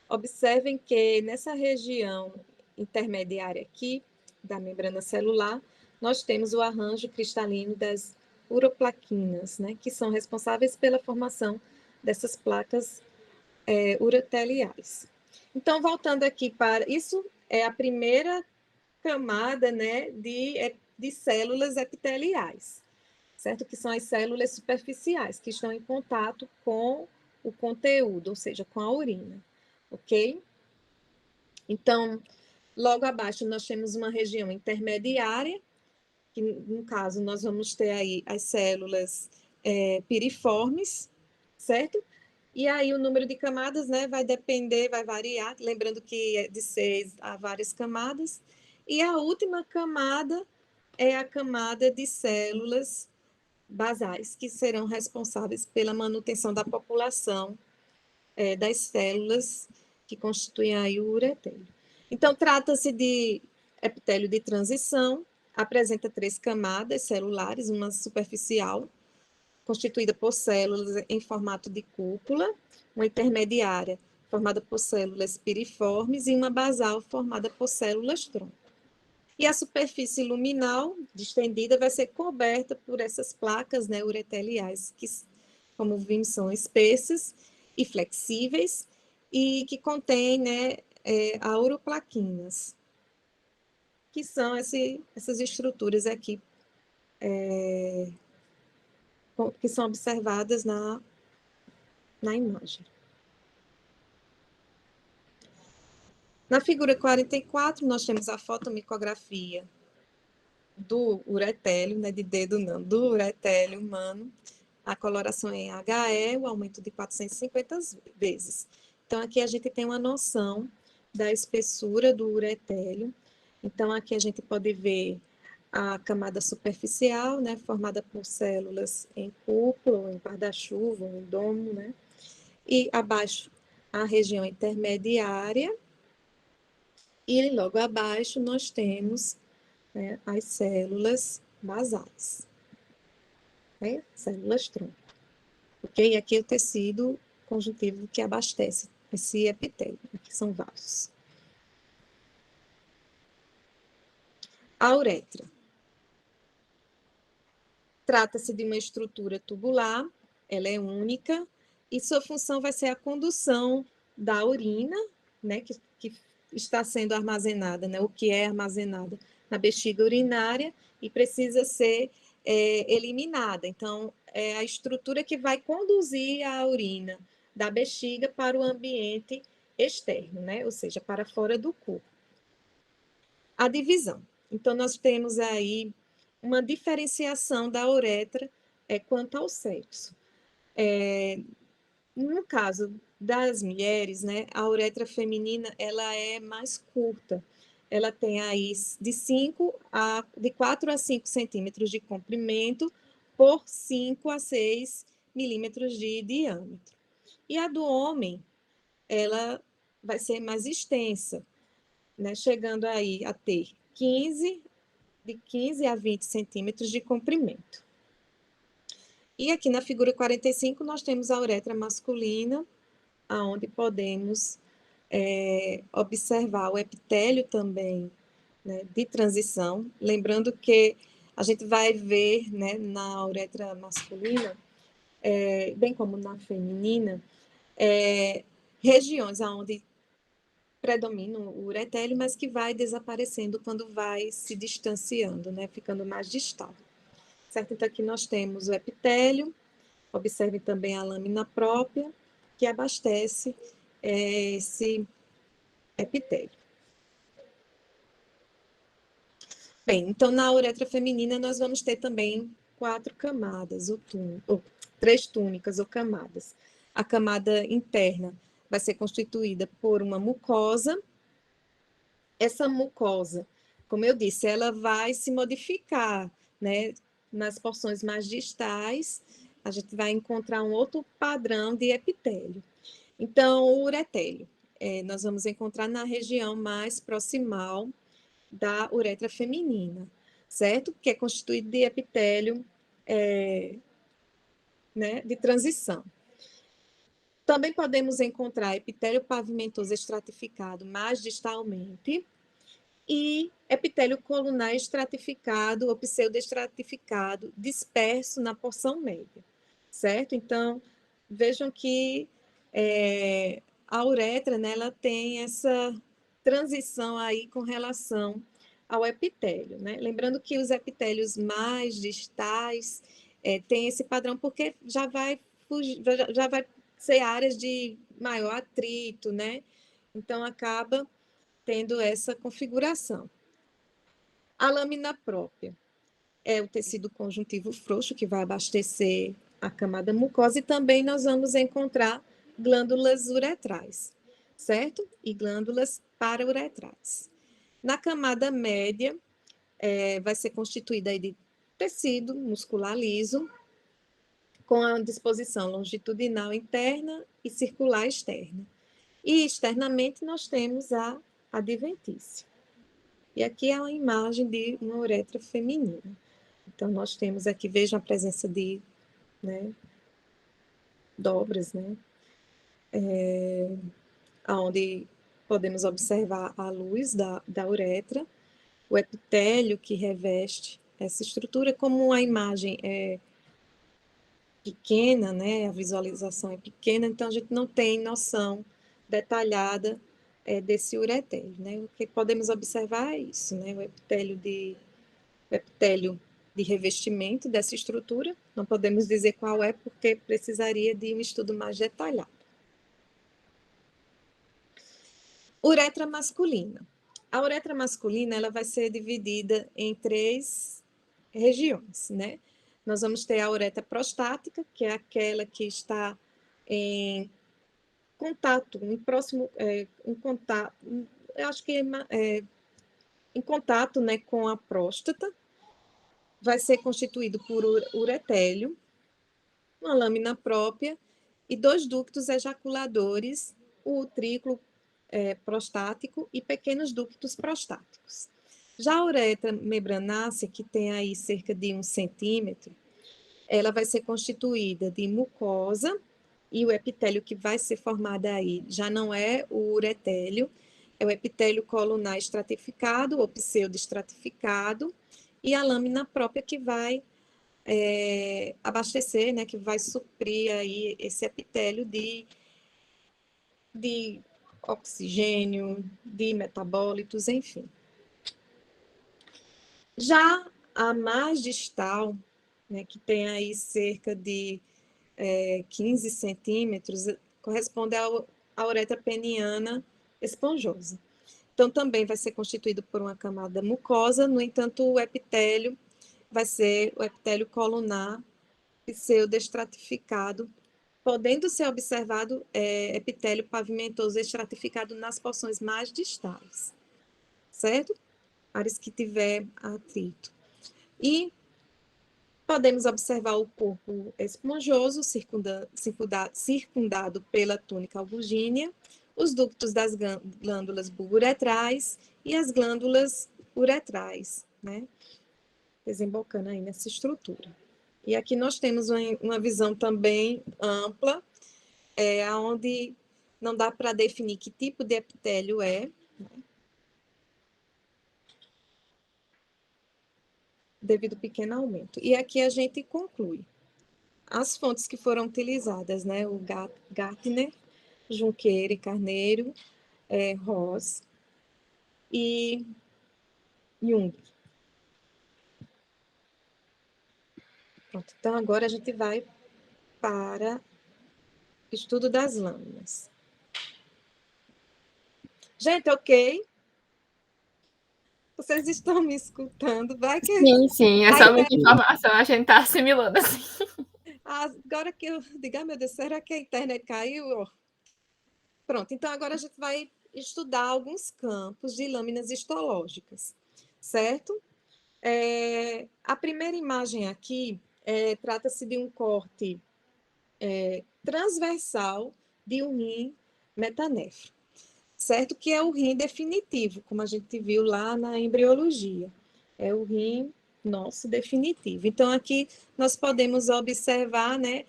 Observem que nessa região intermediária aqui, da membrana celular, nós temos o arranjo cristalino das uroplaquinas, né, que são responsáveis pela formação dessas placas ureteliais. Então, voltando aqui para... Isso é a primeira camada, né, de células epiteliais, certo? Que são as células superficiais, que estão em contato com o conteúdo, ou seja, com a urina, ok? Então, logo abaixo nós temos uma região intermediária, que no caso nós vamos ter aí as células piriformes, certo? E aí o número de camadas, né, vai depender, vai variar, lembrando que é de 6 a várias camadas. E a última camada é a camada de células basais, que serão responsáveis pela manutenção da população das células que constituem aí o uretélio. Então, trata-se de epitélio de transição, apresenta 3 camadas celulares, uma superficial, constituída por células em formato de cúpula, uma intermediária, formada por células piriformes, e uma basal, formada por células tronco. E a superfície luminal, distendida, vai ser coberta por essas placas, né, ureteliais, que, como vimos, são espessas e flexíveis, e que contêm, né, auroplaquinas, que são essas estruturas aqui, que são observadas na imagem. Na figura 44, nós temos a fotomicografia do uretélio, né, de dedo não, do uretélio humano, a coloração em HE, o aumento de 450 vezes. Então, aqui a gente tem uma noção da espessura do uretélio. Então, aqui a gente pode ver a camada superficial, né, formada por células em cúpula, em guarda-chuva, em domo, né, e abaixo a região intermediária, e logo abaixo nós temos, né, as células basais, né, células tronco. ok? E aqui é o tecido conjuntivo que abastece esse epitélio, aqui são vasos. A uretra. Trata-se de uma estrutura tubular, ela é única, e sua função vai ser a condução da urina, né, que está sendo armazenada, né, o que é armazenada na bexiga urinária e precisa ser eliminada. Então, é a estrutura que vai conduzir a urina da bexiga para o ambiente externo, né, ou seja, para fora do corpo. A divisão. Então, nós temos aí uma diferenciação da uretra quanto ao sexo. No caso das mulheres, né, a uretra feminina ela é mais curta. Ela tem aí de 4 a 5 centímetros de comprimento por 5 a 6 milímetros de diâmetro. E a do homem, ela vai ser mais extensa, né, chegando aí a ter de 15 a 20 centímetros de comprimento. E aqui na figura 45, nós temos a uretra masculina, onde podemos observar o epitélio também, né, de transição. Lembrando que a gente vai ver, né, na uretra masculina, bem como na feminina, regiões onde predomina o uretélio, mas que vai desaparecendo quando vai se distanciando, né, ficando mais distal. Certo? Então, aqui nós temos o epitélio, observe também a lâmina própria, que abastece esse epitélio. Bem, então, na uretra feminina, nós vamos ter também 4 camadas, ou 3 túnicas ou camadas. A camada interna vai ser constituída por uma mucosa. Essa mucosa, como eu disse, ela vai se modificar, né? Nas porções mais distais, a gente vai encontrar um outro padrão de epitélio. Então, o uretélio, nós vamos encontrar na região mais proximal da uretra feminina, certo? Que é constituído de epitélio né, de transição. Também podemos encontrar epitélio pavimentoso estratificado mais distalmente, e epitélio colunar estratificado ou pseudoestratificado disperso na porção média, certo? Então, vejam que a uretra, né, ela tem essa transição aí com relação ao epitélio, né? Lembrando que os epitélios mais distais têm esse padrão porque já vai ser áreas de maior atrito, né? Então, acaba tendo essa configuração. A lâmina própria é o tecido conjuntivo frouxo que vai abastecer a camada mucosa e também nós vamos encontrar glândulas uretrais, certo? E glândulas parauretrais. Na camada média, vai ser constituída de tecido muscular liso, com a disposição longitudinal interna e circular externa. E externamente nós temos a adventícia. E aqui é uma imagem de uma uretra feminina. Então, nós temos aqui, vejam a presença de dobras, né? Onde podemos observar a luz da uretra, o epitélio que reveste essa estrutura, como a imagem é pequena, né? A visualização é pequena, então a gente não tem noção detalhada desse uretélio, né? O que podemos observar é isso, né? O epitélio de revestimento dessa estrutura, não podemos dizer qual é, porque precisaria de um estudo mais detalhado. Uretra masculina. A uretra masculina ela vai ser dividida em 3 regiões, né? Nós vamos ter a uretra prostática, que é aquela que está em contato, eu acho que em contato, né, com a próstata. Vai ser constituído por uretélio, uma lâmina própria e 2 ductos ejaculadores, o utrículo prostático e pequenos ductos prostáticos. Já a uretra membranácea, que tem aí cerca de 1 centímetro, ela vai ser constituída de mucosa, e o epitélio que vai ser formado aí já não é o uretélio, é o epitélio colunar estratificado ou pseudoestratificado, e a lâmina própria que vai abastecer, né, que vai suprir aí esse epitélio de oxigênio, de metabólitos, enfim. Já a mais distal, né, que tem aí cerca de 15 centímetros, corresponde à uretra peniana esponjosa. Então, também vai ser constituído por uma camada mucosa, no entanto, o epitélio vai ser o epitélio colunar pseudoestratificado, podendo ser observado epitélio pavimentoso estratificado nas porções mais distais, certo? Áreas que tiver atrito. E podemos observar o corpo esponjoso, circundado pela túnica albuginea, os ductos das glândulas bulburetrais e as glândulas uretrais, né? Desembocando aí nessa estrutura. E aqui nós temos uma visão também ampla, onde não dá para definir que tipo de epitélio é, né? Devido ao pequeno aumento. E aqui a gente conclui. As fontes que foram utilizadas, né? O Gartner, Junqueira e Carneiro, Ross e Jung. Pronto, então agora a gente vai para o estudo das lâminas. Gente, ok? Vocês estão me escutando? Vai que Sim, sim, é a só muita internet... informação, a gente tá assimilando assim. Agora que eu digo, meu Deus, será que a internet caiu? Pronto, então agora a gente vai estudar alguns campos de lâminas histológicas, certo? A primeira imagem aqui trata-se de um corte transversal de um rim metanéfrico, certo? Que é o rim definitivo, como a gente viu lá na embriologia. É o rim nosso definitivo. Então, aqui nós podemos observar, né,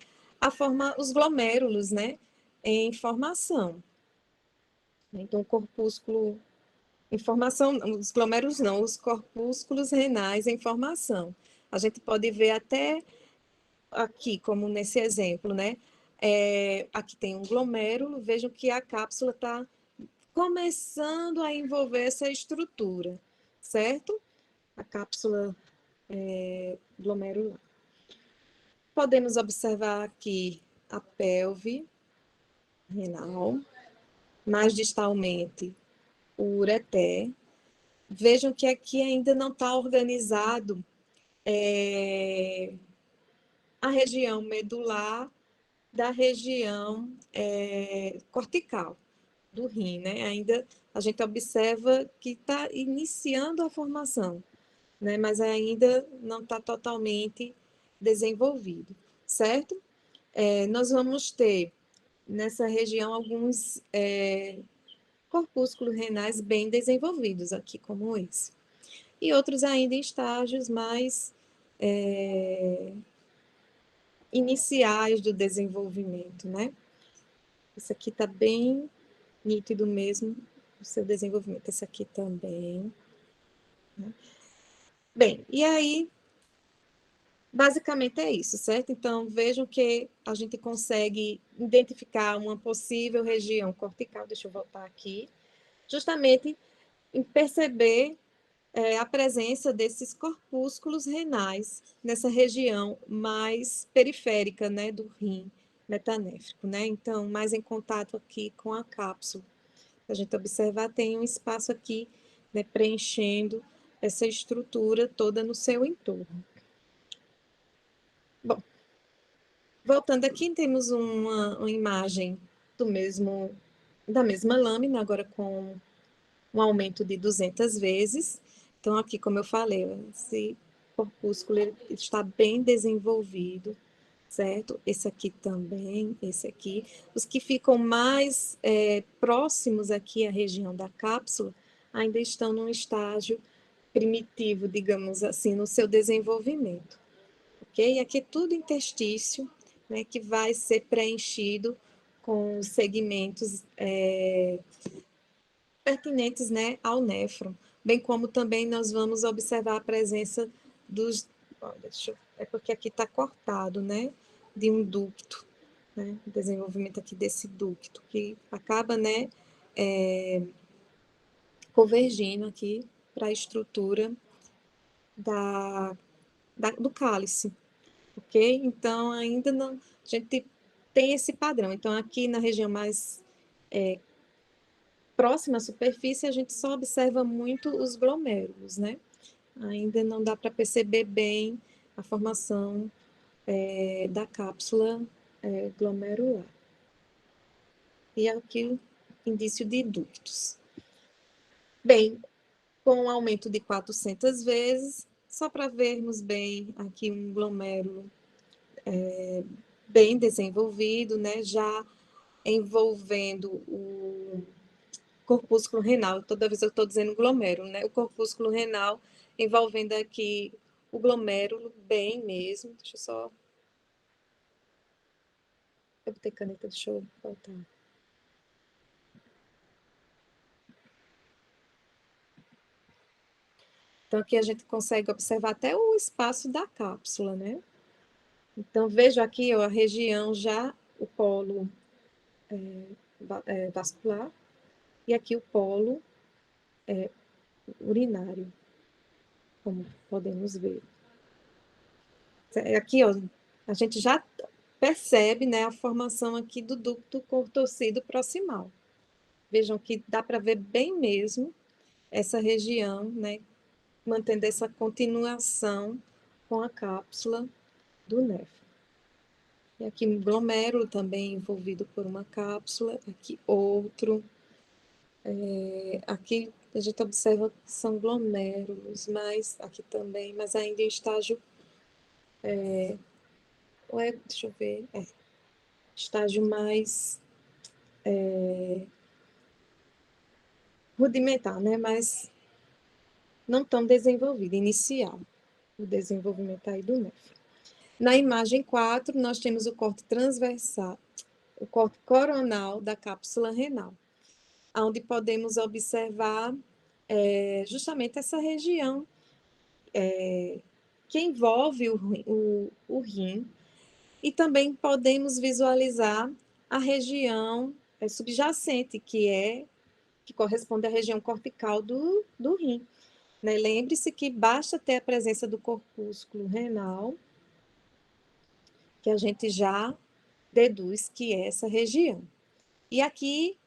os glomérulos, né, em formação. Então, o corpúsculo em formação, os glomérulos não, os corpúsculos renais em formação. A gente pode ver até aqui, como nesse exemplo, né? Aqui tem um glomérulo, vejam que a cápsula está começando a envolver essa estrutura, certo? A cápsula glomerular. Podemos observar aqui a pelve renal, mais distalmente o ureter. Vejam que aqui ainda não está organizado a região medular da região cortical do rim, né? Ainda a gente observa que está iniciando a formação, né? Mas ainda não está totalmente desenvolvido, certo? Nós vamos ter nessa região alguns corpúsculos renais bem desenvolvidos, aqui como esse. E outros ainda em estágios mais iniciais do desenvolvimento, né? Isso aqui está bem nítido mesmo, o seu desenvolvimento. Esse aqui também. Né? Bem, e aí, basicamente é isso, certo? Então, vejam que a gente consegue identificar uma possível região cortical, deixa eu voltar aqui, justamente em perceber a presença desses corpúsculos renais nessa região mais periférica, né, do rim metanéfrico, né? Então, mais em contato aqui com a cápsula. A gente observar, tem um espaço aqui, né, preenchendo essa estrutura toda no seu entorno. Bom, voltando aqui, temos uma imagem da mesma lâmina, agora com um aumento de 200 vezes. Então, aqui, como eu falei, esse corpúsculo está bem desenvolvido, certo? Esse aqui também, esse aqui. Os que ficam mais próximos aqui à região da cápsula ainda estão num estágio primitivo, digamos assim, no seu desenvolvimento, ok? Aqui é tudo interstício, né, que vai ser preenchido com os segmentos pertinentes, né, ao néfron, bem como também nós vamos observar a presença dos... é porque aqui está cortado, né, de um ducto, né, o desenvolvimento aqui desse ducto, que acaba, né, convergindo aqui para a estrutura do cálice, ok? Então, ainda não, a gente tem esse padrão. Então, aqui na região mais próxima à superfície, a gente só observa muito os glomérulos, né? Ainda não dá para perceber bem a formação da cápsula glomerular. E aqui o indício de ductos. Bem, com um aumento de 400 vezes, só para vermos bem aqui um glomérulo bem desenvolvido, né? Já envolvendo o corpúsculo renal. Toda vez eu estou dizendo glomérulo, né? O corpúsculo renal envolvendo aqui o glomérulo bem mesmo. Deixa eu só... Eu vou ter caneta, deixa eu voltar. Então, aqui a gente consegue observar até o espaço da cápsula, né? Então, vejo aqui ó, a região já, o polo vascular, e aqui o polo urinário, como podemos ver. Aqui, ó, a gente já percebe, né, a formação aqui do ducto contorcido proximal. Vejam que dá para ver bem mesmo essa região, né, mantendo essa continuação com a cápsula do néfron. E aqui um glomérulo também envolvido por uma cápsula, aqui outro. Aqui a gente observa que são glomérulos, mas aqui também, mas ainda em estágio, deixa eu ver, estágio mais rudimentar, né? Mas não tão desenvolvido, inicial, o desenvolvimento aí do néfron. Na imagem 4, nós temos o corte transversal, o corte coronal da cápsula renal, onde podemos observar justamente essa região que envolve o rim, e também podemos visualizar a região subjacente, que corresponde à região cortical do rim. Né? Lembre-se que basta ter a presença do corpúsculo renal, que a gente já deduz que é essa região. E aqui,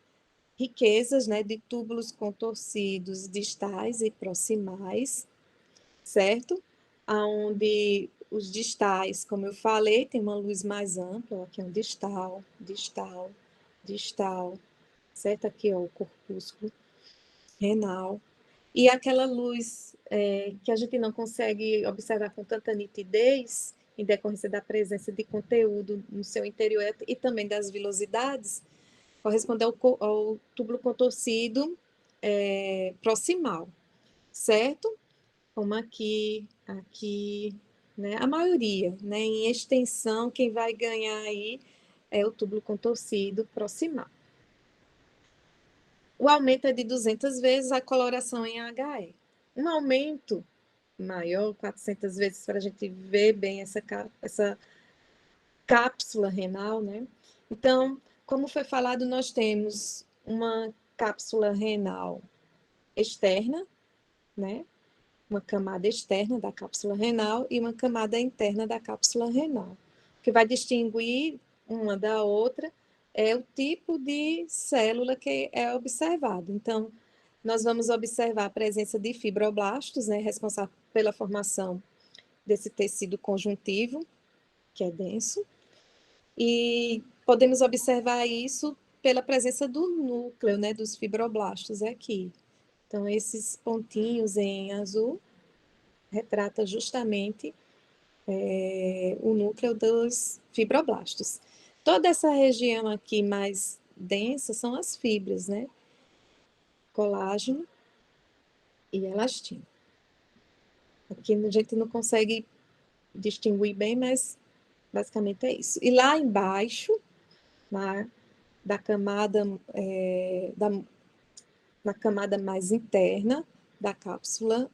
riquezas, né, de túbulos contorcidos distais e proximais, certo? Onde os distais, como eu falei, tem uma luz mais ampla, aqui é um distal, distal, distal, certo? Aqui, ó, o corpúsculo renal. E aquela luz que a gente não consegue observar com tanta nitidez, em decorrência da presença de conteúdo no seu interior e também das vilosidades, corresponde ao túbulo contorcido proximal, certo? Como aqui, né? A maioria, né? Em extensão, quem vai ganhar aí é o túbulo contorcido proximal. O aumento é de 200 vezes a coloração em HE. Um aumento maior, 400 vezes, para a gente ver bem essa cápsula renal, né? Então, como foi falado, nós temos uma cápsula renal externa, né? Uma camada externa da cápsula renal e uma camada interna da cápsula renal. O que vai distinguir uma da outra é o tipo de célula que é observado. Então, nós vamos observar a presença de fibroblastos, né, responsável pela formação desse tecido conjuntivo, que é denso, e podemos observar isso pela presença do núcleo, né, dos fibroblastos aqui. Então, esses pontinhos em azul retrata justamente o núcleo dos fibroblastos. Toda essa região aqui mais densa são as fibras, né? Colágeno e elastina. Aqui a gente não consegue distinguir bem, mas basicamente é isso. E lá embaixo, da camada, na camada mais interna da cápsula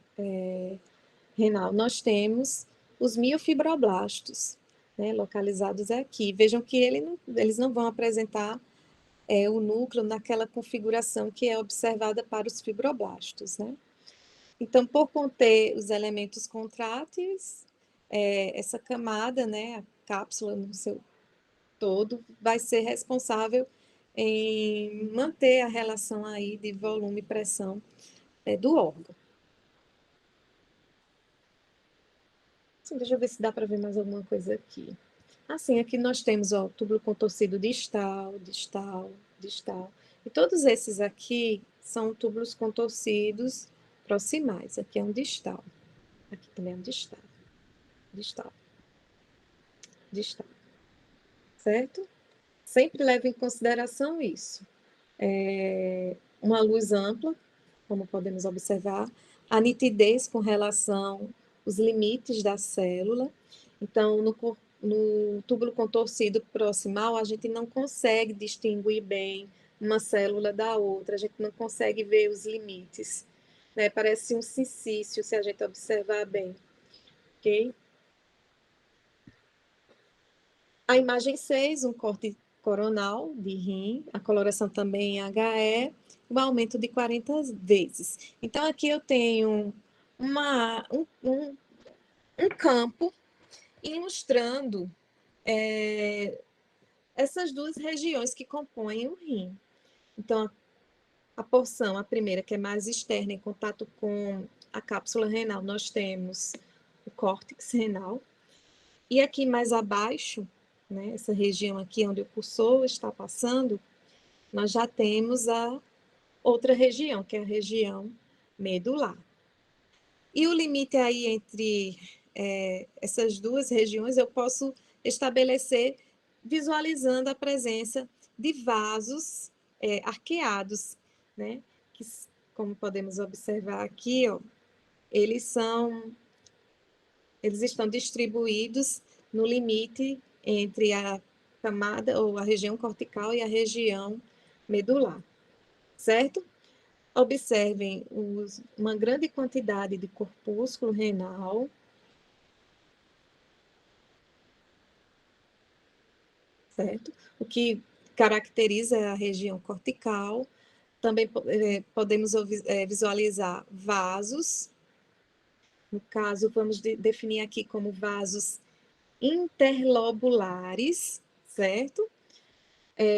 renal, nós temos os miofibroblastos, né, localizados aqui. Vejam que eles não vão apresentar o núcleo naquela configuração que é observada para os fibroblastos, né? Então, por conter os elementos contráteis, essa camada, né, a cápsula no seu todo, vai ser responsável em manter a relação aí de volume e pressão do órgão. Assim, deixa eu ver se dá para ver mais alguma coisa aqui. Assim, aqui nós temos o túbulo contorcido distal, distal, distal. E todos esses aqui são túbulos contorcidos proximais. Aqui é um distal. Aqui também é um distal. Distal. Distal. Certo? Sempre leve em consideração isso. Uma luz ampla, como podemos observar, a nitidez com relação aos limites da célula. Então, no túbulo contorcido proximal, a gente não consegue distinguir bem uma célula da outra, a gente não consegue ver os limites, né? Parece um cincício, se a gente observar bem, ok? A imagem 6, um corte coronal de rim, a coloração também em HE, um aumento de 40 vezes. Então, aqui eu tenho um campo ilustrando essas duas regiões que compõem o rim. Então, a porção, a primeira, que é mais externa, em contato com a cápsula renal, nós temos o córtex renal. E aqui mais abaixo, né, essa região aqui onde o cursor está passando, nós já temos a outra região, que é a região medular. E o limite aí entre essas duas regiões eu posso estabelecer visualizando a presença de vasos arqueados, né? Que, como podemos observar aqui, ó, eles estão distribuídos no limite entre a camada ou a região cortical e a região medular, certo? Observem uma grande quantidade de corpúsculo renal, certo? O que caracteriza a região cortical. Também podemos visualizar vasos. No caso, vamos definir aqui como vasos interlobulares, certo?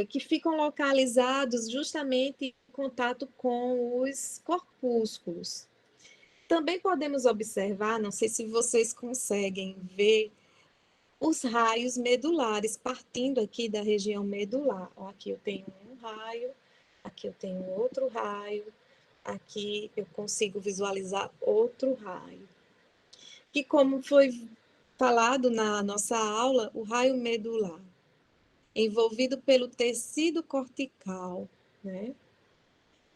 Que ficam localizados justamente em contato com os corpúsculos. Também podemos observar, não sei se vocês conseguem ver, os raios medulares, partindo aqui da região medular. Ó, aqui eu tenho um raio, aqui eu tenho outro raio, aqui eu consigo visualizar outro raio. Que, como foi falado na nossa aula, o raio medular, envolvido pelo tecido cortical, né,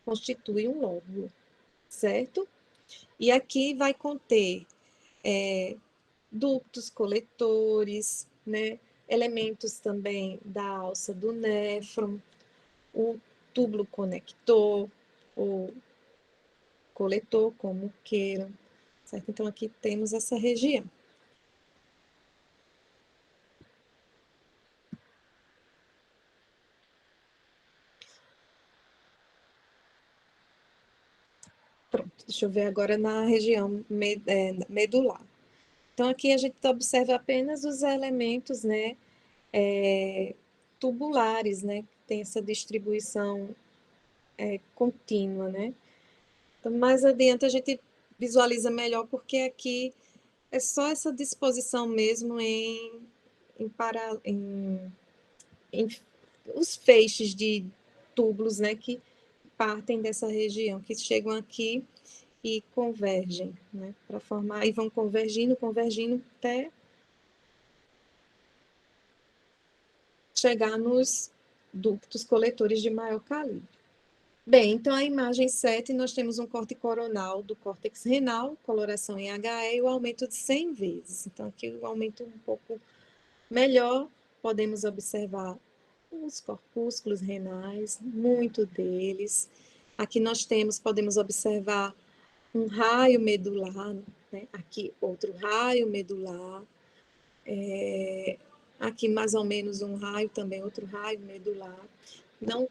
constitui um lóbulo, certo? E aqui vai conter ductos coletores, né, elementos também da alça do néfron, o túbulo conector, ou coletor, como queiram, certo? Então, aqui temos essa região. Pronto, deixa eu ver agora na região medular. Então, aqui a gente observa apenas os elementos, né, tubulares, né, que tem essa distribuição contínua, né. Então, mais adiante a gente visualiza melhor, porque aqui é só essa disposição mesmo em os feixes de túbulos, né, que partem dessa região, que chegam aqui e convergem, né, para formar, e vão convergindo, convergindo até chegar nos ductos coletores de maior calibre. Bem, então a imagem 7, nós temos um corte coronal do córtex renal, coloração em HE e o aumento de 100 vezes. Então, aqui o aumento um pouco melhor, podemos observar os corpúsculos renais, muito deles. Aqui nós podemos observar um raio medular, né? Aqui outro raio medular, aqui mais ou menos um raio também, outro raio medular. Não,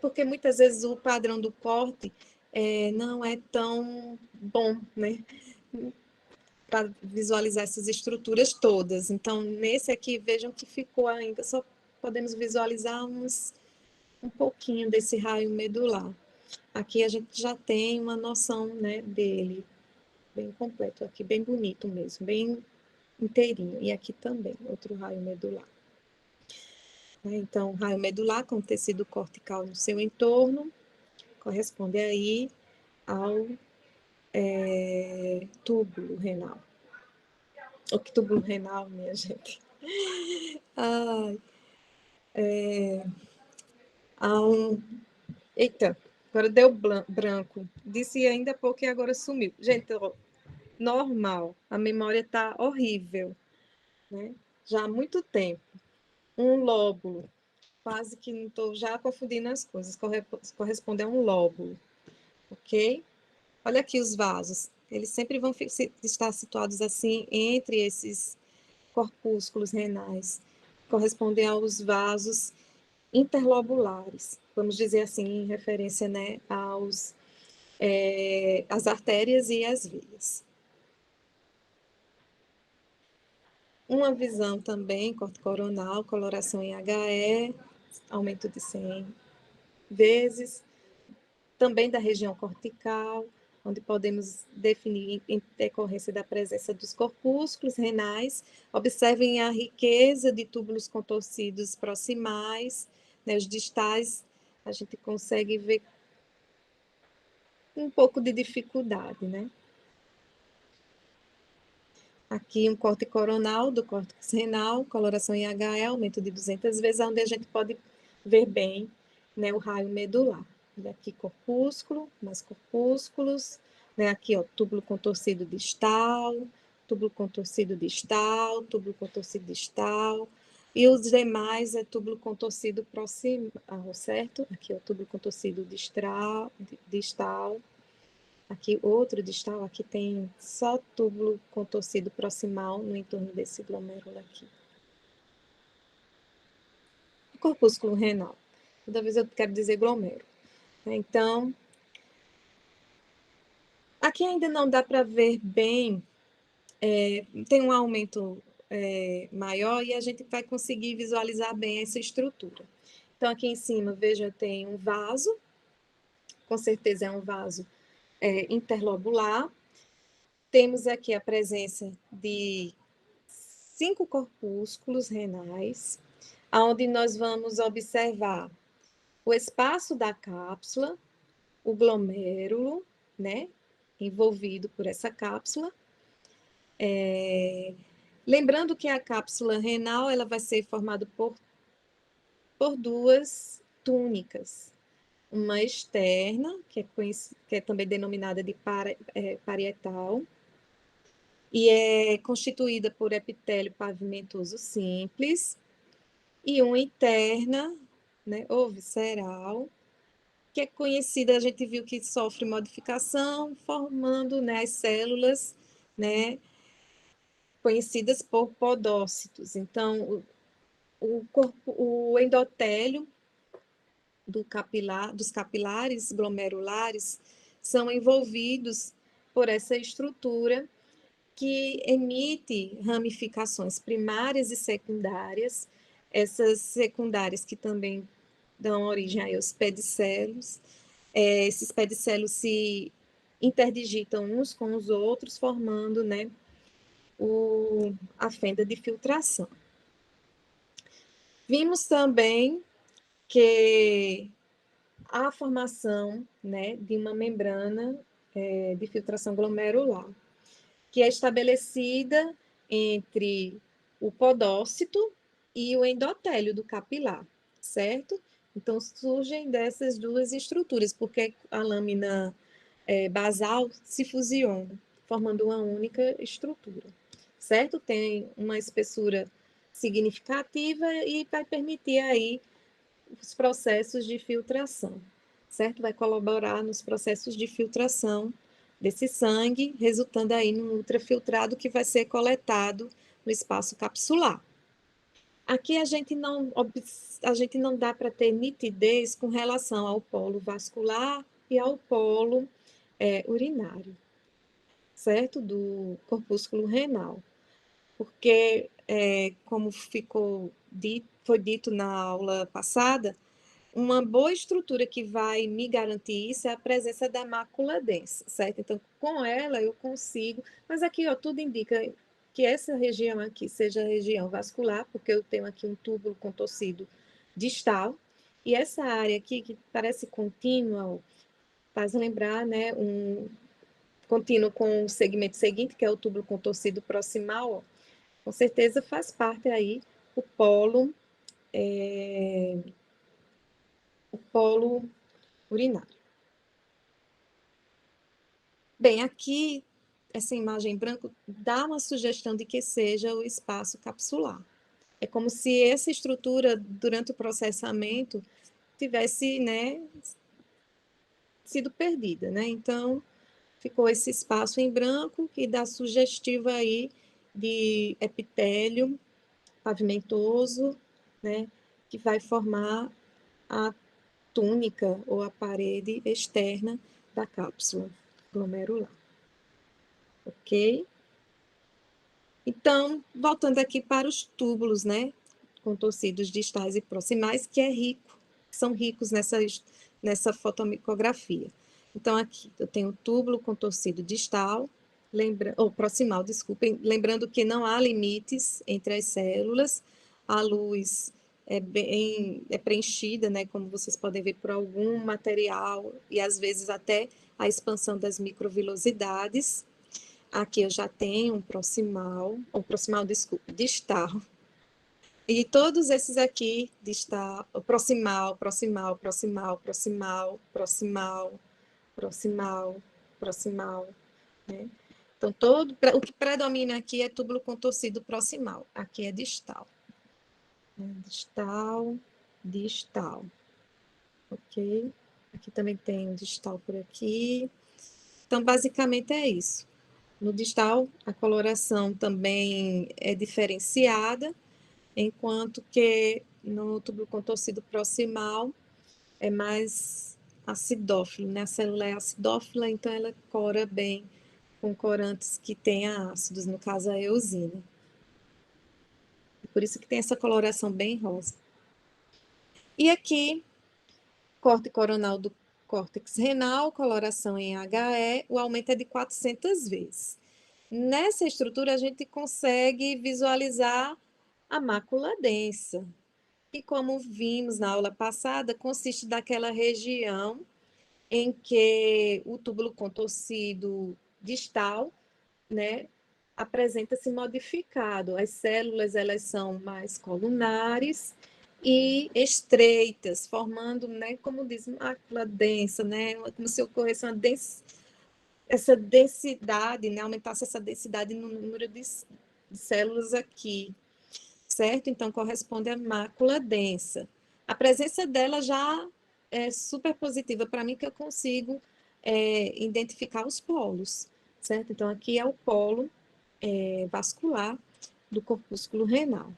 porque muitas vezes o padrão do corte não é tão bom, né? Para visualizar essas estruturas todas. Então, nesse aqui, vejam que ficou ainda, só podemos visualizar um pouquinho desse raio medular. Aqui a gente já tem uma noção, né, dele, bem completo, aqui bem bonito mesmo, bem inteirinho. E aqui também, outro raio medular. Então, raio medular com tecido cortical no seu entorno, corresponde aí ao túbulo renal. O que túbulo renal, minha gente? Ai, Eita, agora deu branco. Disse ainda há pouco e agora sumiu. Gente, ó, normal, a memória está horrível, né? Já há muito tempo. Um lóbulo, quase que não estou já confundindo as coisas, corresponde a um lóbulo, ok? Olha aqui os vasos, eles sempre vão estar situados assim entre esses corpúsculos renais, correspondem aos vasos interlobulares, vamos dizer assim, em referência, né, às artérias e às veias. Uma visão também, corte coronal, coloração em HE, aumento de 100 vezes, também da região cortical, onde podemos definir em decorrência da presença dos corpúsculos renais. Observem a riqueza de túbulos contorcidos proximais, né, os distais, a gente consegue ver um pouco de dificuldade, né? Aqui um corte coronal do córtex renal, coloração em HE, aumento de 200 vezes, onde a gente pode ver bem, né, o raio medular. Olha aqui corpúsculo, mais corpúsculos, né, aqui ó, túbulo contorcido distal, túbulo contorcido distal, túbulo contorcido distal, e os demais é túbulo contorcido proximal, certo? Aqui ó, túbulo contorcido distal, aqui outro distal, aqui tem só túbulo contorcido proximal no entorno desse glomérulo aqui. O corpúsculo renal. Toda vez eu quero dizer glomérulo. Então, aqui ainda não dá para ver bem, tem um aumento maior e a gente vai conseguir visualizar bem essa estrutura. Então, aqui em cima, veja, tem um vaso, com certeza é um vaso interlobular. Temos aqui a presença de 5 corpúsculos renais, onde nós vamos observar o espaço da cápsula, o glomérulo, né, envolvido por essa cápsula. Lembrando que a cápsula renal ela vai ser formada por duas túnicas, uma externa, que é também denominada de parietal, e é constituída por epitélio pavimentoso simples, e uma interna, né, ou visceral, que é conhecida, a gente viu que sofre modificação, formando, né, as células, né, conhecidas por podócitos. Então, o endotélio dos capilares glomerulares são envolvidos por essa estrutura que emite ramificações primárias e secundárias, essas secundárias que também dão origem aos pedicelos. Esses pedicelos se interdigitam uns com os outros, formando, né, a fenda de filtração. Vimos também que a formação, né, de uma membrana de filtração glomerular, que é estabelecida entre o podócito e o endotélio do capilar, certo? Então, surgem dessas duas estruturas, porque a lâmina basal se fusiona, formando uma única estrutura, certo? Tem uma espessura significativa e vai permitir aí os processos de filtração, certo? Vai colaborar nos processos de filtração desse sangue, resultando aí no ultrafiltrado que vai ser coletado no espaço capsular. Aqui a gente não dá para ter nitidez com relação ao polo vascular e ao polo urinário, certo? Do corpúsculo renal. Porque, como foi dito na aula passada, uma boa estrutura que vai me garantir isso é a presença da mácula densa, certo? Então, com ela eu consigo, mas aqui, ó, tudo indica que essa região aqui seja a região vascular, porque eu tenho aqui um túbulo contorcido distal, e essa área aqui, que parece contínua, faz lembrar, né, um contínuo com o segmento seguinte, que é o túbulo contorcido proximal, ó, com certeza faz parte aí o polo urinário. Bem, aqui, essa imagem em branco dá uma sugestão de que seja o espaço capsular. É como se essa estrutura, durante o processamento, tivesse, né, sido perdida, né? Então, ficou esse espaço em branco que dá sugestivo aí de epitélio pavimentoso, né, que vai formar a túnica ou a parede externa da cápsula glomerular. Ok? Então, voltando aqui para os túbulos, né, contorcidos distais e proximais, que são ricos nessa fotomicografia. Então, aqui eu tenho o túbulo contorcido distal, ou proximal, desculpem, lembrando que não há limites entre as células, a luz é preenchida, né, como vocês podem ver, por algum material, e às vezes até a expansão das microvilosidades. Aqui eu já tenho um proximal, desculpa, distal. E todos esses aqui, distal, proximal, proximal, proximal, proximal, proximal, proximal, proximal, né? Então, o que predomina aqui é túbulo contorcido proximal. Aqui é distal. Distal, distal. Ok? Aqui também tem um distal por aqui. Então, basicamente é isso. No distal, a coloração também é diferenciada, enquanto que no túbulo contorcido proximal é mais acidófilo, né? A célula é acidófila, então ela cora bem com corantes que tenha ácidos, no caso a eosina. Por isso que tem essa coloração bem rosa. E aqui, corte coronal do córtex renal, coloração em HE, o aumento é de 400 vezes. Nessa estrutura, a gente consegue visualizar a mácula densa, que, como vimos na aula passada, consiste daquela região em que o túbulo contorcido distal, né, apresenta-se modificado. As células, elas são mais colunares e estreitas, formando, né, como diz, mácula densa, né, como se ocorresse essa densidade, né, aumentasse essa densidade no número de células aqui, certo? Então, corresponde à mácula densa. A presença dela já é super positiva para mim, que eu consigo identificar os polos, certo? Então, aqui é o polo vascular do corpúsculo renal,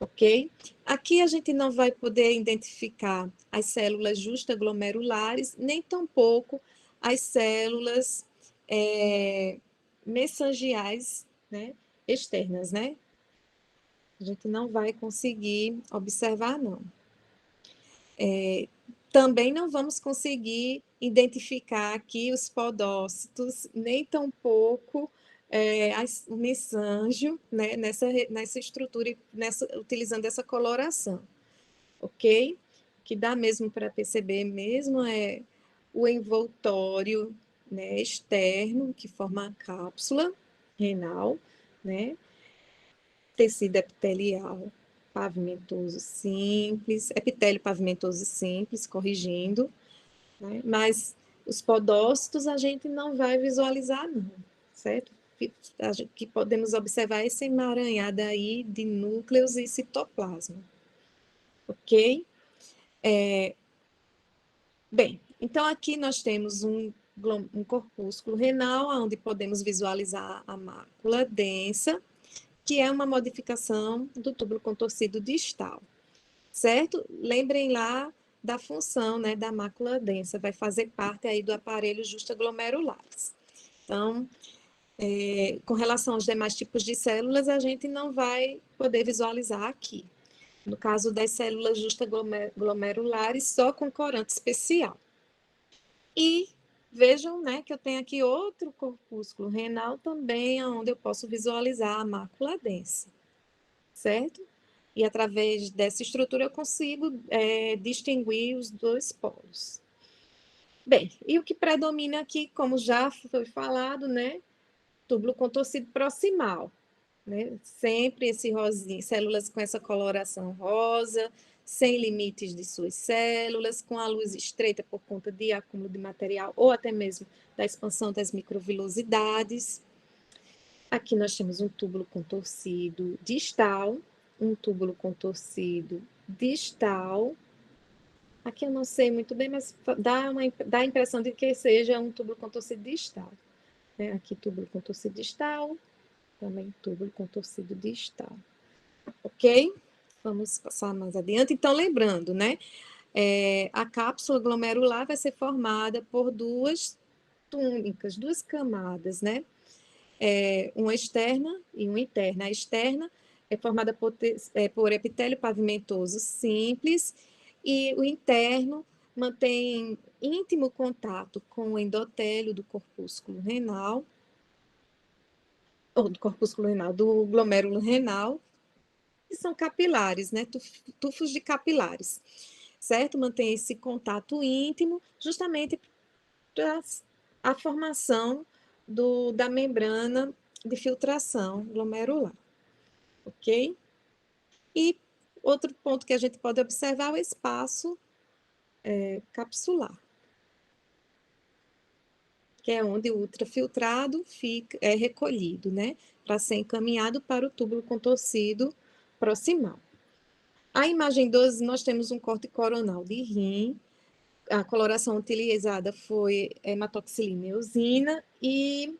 ok? Aqui a gente não vai poder identificar as células justaglomerulares, nem tampouco as células mesangiais, né, externas, né? A gente não vai conseguir observar, não. Também não vamos conseguir identificar aqui os podócitos, nem tampouco o mesanjo, né, nessa estrutura, utilizando essa coloração, ok? O que dá mesmo para perceber mesmo é o envoltório, né, externo, que forma a cápsula renal, né? Tecido epitelial, pavimentoso simples, epitélio pavimentoso simples, corrigindo, né? Mas os podócitos a gente não vai visualizar, não, certo? Que podemos observar esse emaranhado aí de núcleos e citoplasma, ok? Bem, então aqui nós temos um corpúsculo renal, onde podemos visualizar a mácula densa, que é uma modificação do túbulo contorcido distal, certo? Lembrem lá da função, né, da mácula densa, vai fazer parte aí do aparelho justaglomerulares. Então, com relação aos demais tipos de células, a gente não vai poder visualizar aqui. No caso das células justaglomerulares, só com corante especial. E vejam, né, que eu tenho aqui outro corpúsculo renal também, onde eu posso visualizar a mácula densa, certo? E através dessa estrutura eu consigo distinguir os dois polos. Bem, e o que predomina aqui, como já foi falado, né, túbulo contorcido proximal, né? Sempre esse rosinha, células com essa coloração rosa, sem limites de suas células, com a luz estreita por conta de acúmulo de material ou até mesmo da expansão das microvilosidades. Aqui nós temos um túbulo contorcido distal, um túbulo contorcido distal. Aqui eu não sei muito bem, mas dá a impressão de que seja um túbulo contorcido distal. Aqui túbulo contorcido distal, também túbulo contorcido distal. Ok? Vamos passar mais adiante. Então, lembrando, né? A cápsula glomerular vai ser formada por duas túnicas, duas camadas, né? Uma externa e uma interna. A externa é formada por epitélio pavimentoso simples e o interno mantém íntimo contato com o endotélio do corpúsculo renal, ou do corpúsculo renal, do glomérulo renal, que são capilares, né? Tufos de capilares, certo? Mantém esse contato íntimo justamente para a formação da membrana de filtração glomerular, ok? E outro ponto que a gente pode observar é o espaço capsular, que é onde o ultrafiltrado é recolhido, né? Para ser encaminhado para o túbulo contorcido proximal. A imagem 12, nós temos um corte coronal de rim. A coloração utilizada foi hematoxilina eosina e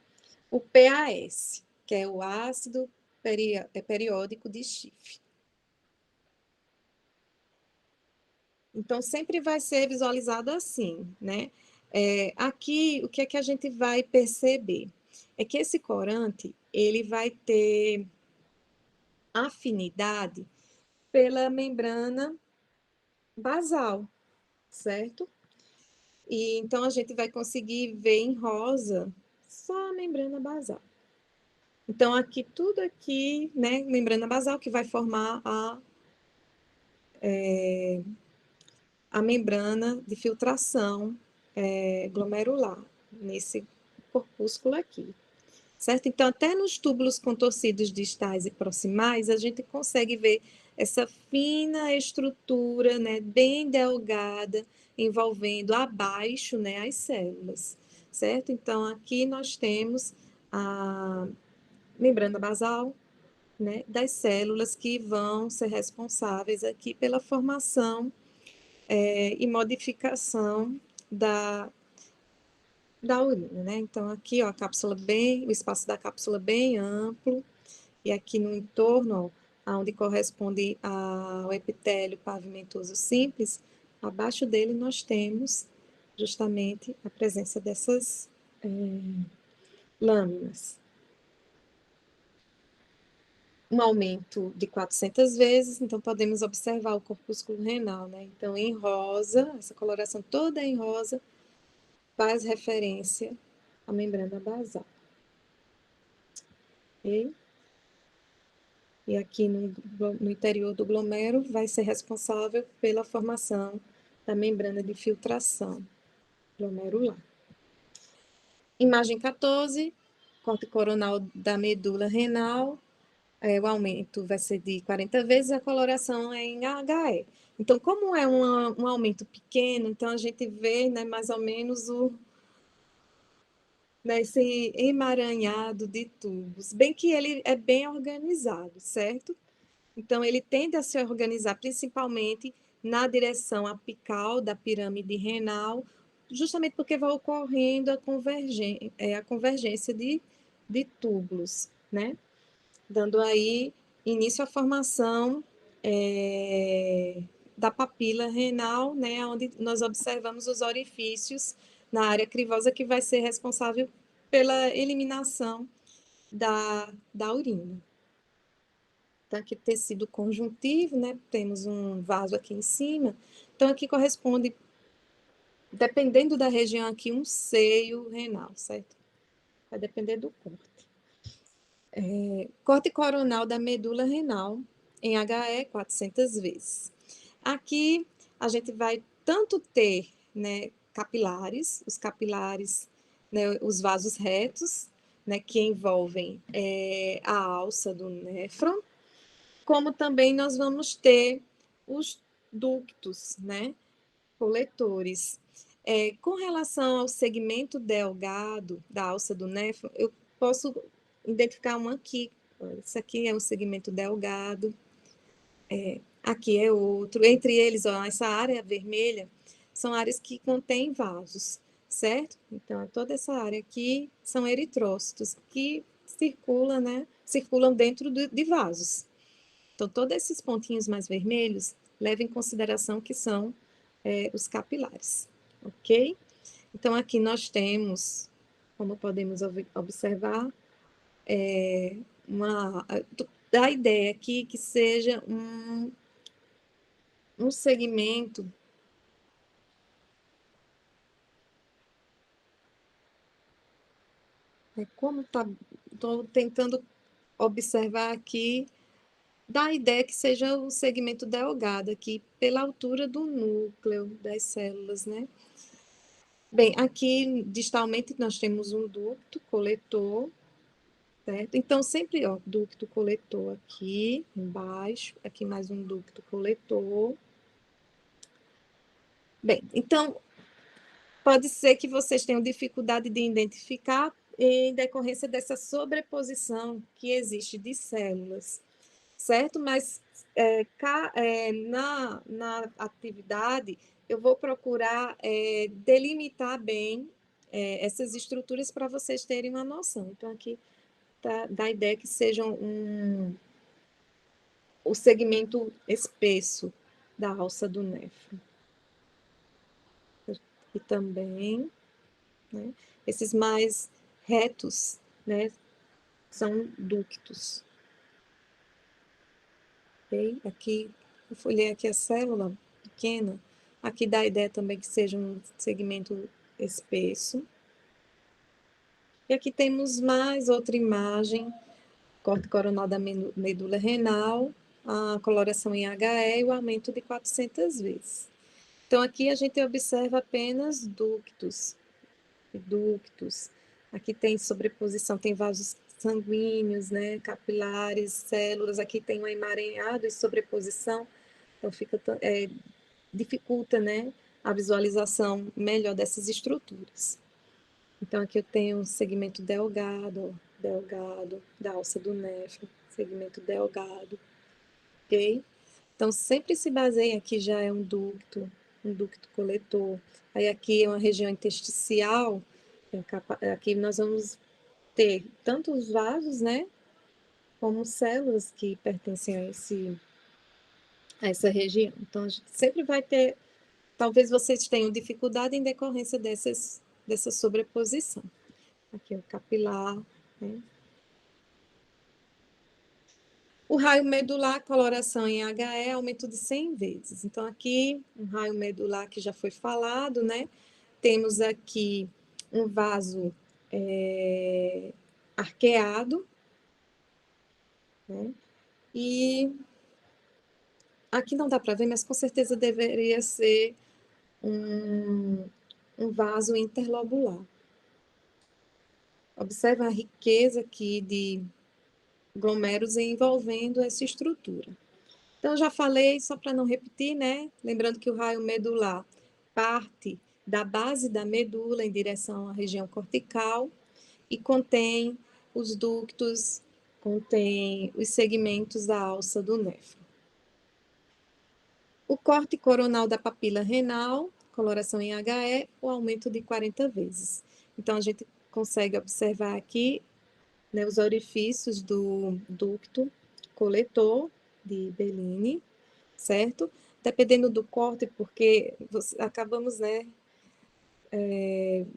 o PAS, que é o ácido periódico de Schiff. Então, sempre vai ser visualizado assim, né? Aqui, o que é que a gente vai perceber? É que esse corante, ele vai ter afinidade pela membrana basal, certo? E então a gente vai conseguir ver em rosa só a membrana basal. Então, aqui, tudo aqui, né, membrana basal que vai formar a membrana de filtração glomerular, nesse corpúsculo aqui. Certo? Então, até nos túbulos contorcidos distais e proximais, a gente consegue ver essa fina estrutura, né, bem delgada, envolvendo abaixo, né, as células, certo? Então, aqui nós temos a membrana basal, né, das células que vão ser responsáveis aqui pela formação e modificação da urina, né? Então, aqui, ó, o espaço da cápsula bem amplo, e aqui no entorno, ó, onde corresponde ao epitélio pavimentoso simples, abaixo dele nós temos justamente a presença dessas lâminas. Um aumento de 400 vezes, então podemos observar o corpúsculo renal, né? Então, em rosa, essa coloração toda em rosa, faz referência à membrana basal. Ok? E aqui no interior do glomérulo vai ser responsável pela formação da membrana de filtração glomerular. Imagem 14, corte coronal da medula renal. o aumento vai ser de 40 vezes, a coloração é em HE. Então, como é um aumento pequeno, então a gente vê, né, mais ou menos né, esse emaranhado de tubos, bem que ele é bem organizado, certo? Então, ele tende a se organizar principalmente na direção apical da pirâmide renal, justamente porque vai ocorrendo a convergência de túbulos, né? Dando aí início à formação da papila renal, né? Onde nós observamos os orifícios na área crivosa que vai ser responsável pela eliminação da urina. Então, aqui tecido conjuntivo, né? Temos um vaso aqui em cima. Então, aqui corresponde, dependendo da região aqui, um seio renal, certo? Vai depender do corte. Corte coronal da medula renal, em HE 400 vezes. Aqui, a gente vai tanto ter, né, capilares, os capilares, né, os vasos retos, né, que envolvem a alça do néfron, como também nós vamos ter os ductos, né, coletores. Com relação ao segmento delgado da alça do néfron, eu posso identificar um aqui. Esse aqui é um segmento delgado, aqui é outro. Entre eles, ó, essa área vermelha são áreas que contêm vasos, certo? Então, toda essa área aqui são eritrócitos que circulam, né? Circulam dentro de vasos. Então, todos esses pontinhos mais vermelhos, levem em consideração que são os capilares, ok? Então, aqui nós temos, como podemos observar, a ideia aqui que seja um segmento como tá, estou tentando observar aqui, dá a ideia que seja o segmento delgado aqui, pela altura do núcleo das células, né? Bem, aqui distalmente nós temos um ducto coletor, certo? Então, sempre, ó, ducto coletor aqui embaixo, aqui mais um ducto coletor. Bem, então, pode ser que vocês tenham dificuldade de identificar em decorrência dessa sobreposição que existe de células, certo? Mas na atividade, eu vou procurar delimitar bem essas estruturas para vocês terem uma noção. Então, aqui dá a ideia que sejam o segmento espesso da alça do néfron. E também, né, esses mais retos, né, são ductos. Okay? Aqui, eu folhei aqui a célula pequena, aqui dá a ideia também que seja um segmento espesso. E aqui temos mais outra imagem, corte coronal da medula renal, a coloração em HE e o aumento de 400 vezes. Então, aqui a gente observa apenas ductos. Aqui tem sobreposição, tem vasos sanguíneos, né, capilares, células. Aqui tem um emaranhado e sobreposição. Então, dificulta, né, a visualização melhor dessas estruturas. Então, aqui eu tenho um segmento delgado, da alça do néfron, segmento delgado, ok? Então, sempre se baseia aqui já é um ducto coletor. Aí aqui é uma região intersticial, aqui nós vamos ter tanto os vasos, né, como células que pertencem a essa região. Então, a gente sempre vai ter, talvez vocês tenham dificuldade em decorrência dessa sobreposição. Aqui é o capilar, né? O raio medular, coloração em HE, aumento de 100 vezes. Então, aqui, um raio medular que já foi falado, né? Temos aqui um vaso arqueado, né? E aqui não dá para ver, mas com certeza deveria ser um vaso interlobular. Observa a riqueza aqui glomérulos envolvendo essa estrutura. Então, já falei, só para não repetir, né? Lembrando que o raio medular parte da base da medula em direção à região cortical e contém os ductos, contém os segmentos da alça do néfron. O corte coronal da papila renal, coloração em HE, o aumento de 40 vezes. Então, a gente consegue observar aqui, né, os orifícios do ducto coletor de Bellini, certo? Dependendo do corte, porque acabamos, né,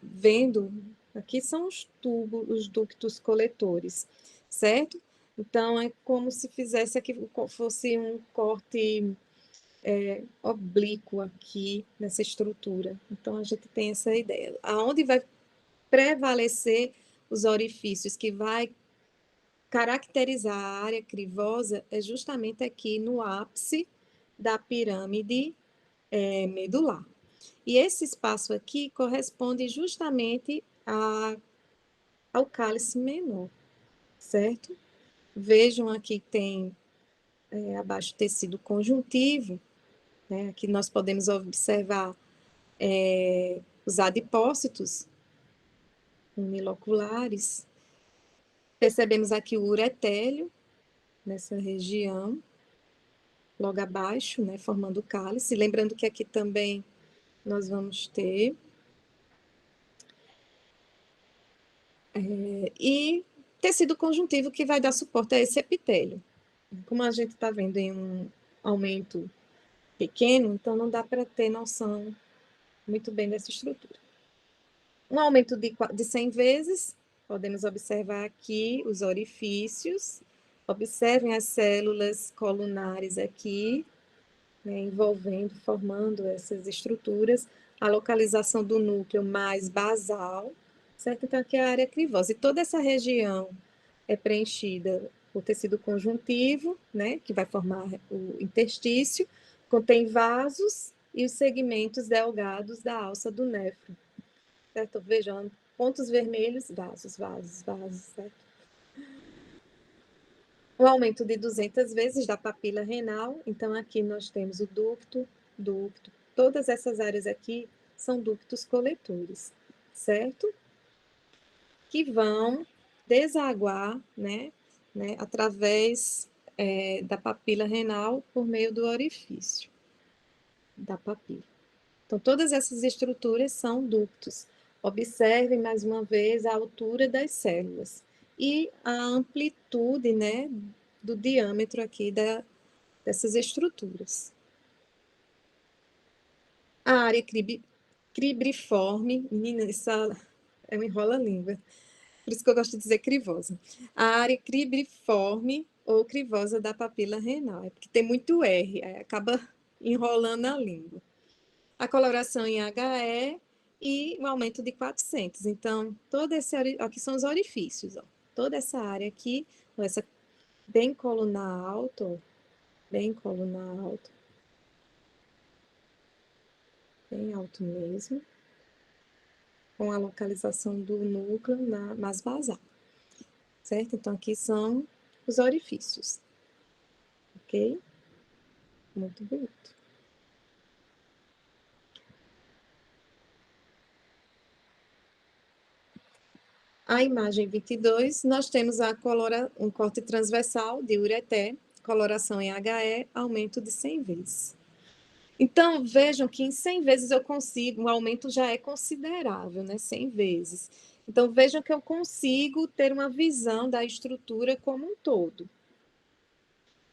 vendo, aqui são os tubos, os ductos coletores, certo? Então, é como se fizesse aqui, fosse um corte oblíquo aqui nessa estrutura. Então, a gente tem essa ideia. Aonde vai prevalecer os orifícios, que vai caracterizar a área crivosa, é justamente aqui no ápice da pirâmide medular. E esse espaço aqui corresponde justamente ao cálice menor, certo? Vejam aqui que tem abaixo tecido conjuntivo, né? Aqui nós podemos observar os adipócitos uniloculares. Percebemos aqui o uretélio nessa região, logo abaixo, né, formando o cálice. Lembrando que aqui também nós vamos ter. E tecido conjuntivo que vai dar suporte a esse epitélio. Como a gente está vendo em um aumento pequeno, então não dá para ter noção muito bem dessa estrutura. Um aumento de 100 vezes, podemos observar aqui os orifícios, observem as células colunares aqui, né, envolvendo, formando essas estruturas, a localização do núcleo mais basal, certo? Então, aqui é a área crivosa. E toda essa região é preenchida por tecido conjuntivo, né, que vai formar o interstício, contém vasos e os segmentos delgados da alça do néfron, certo? Vejam, pontos vermelhos, vasos, certo? O aumento de 200 vezes da papila renal, então aqui nós temos o ducto, todas essas áreas aqui são ductos coletores, certo? Que vão desaguar, né, através da papila renal por meio do orifício da papila. Então, todas essas estruturas são ductos. Observem mais uma vez a altura das células e a amplitude, né, do diâmetro aqui dessas estruturas. A área cribriforme, menina, isso é um enrola-língua, por isso que eu gosto de dizer crivosa. A área cribriforme ou crivosa da papila renal, é porque tem muito R, acaba enrolando a língua. A coloração em HE e o aumento de 400. Então, todo esse aqui são os orifícios, ó. Toda essa área aqui, essa bem coluna alta, bem coluna alta, bem alto mesmo, com a localização do núcleo mais basal, certo? Então, aqui são os orifícios, ok? Muito bonito. A imagem 22, nós temos um corte transversal de ureter, coloração em HE, aumento de 100 vezes. Então, vejam que em 100 vezes eu consigo, o aumento já é considerável, né? 100 vezes. Então, vejam que eu consigo ter uma visão da estrutura como um todo.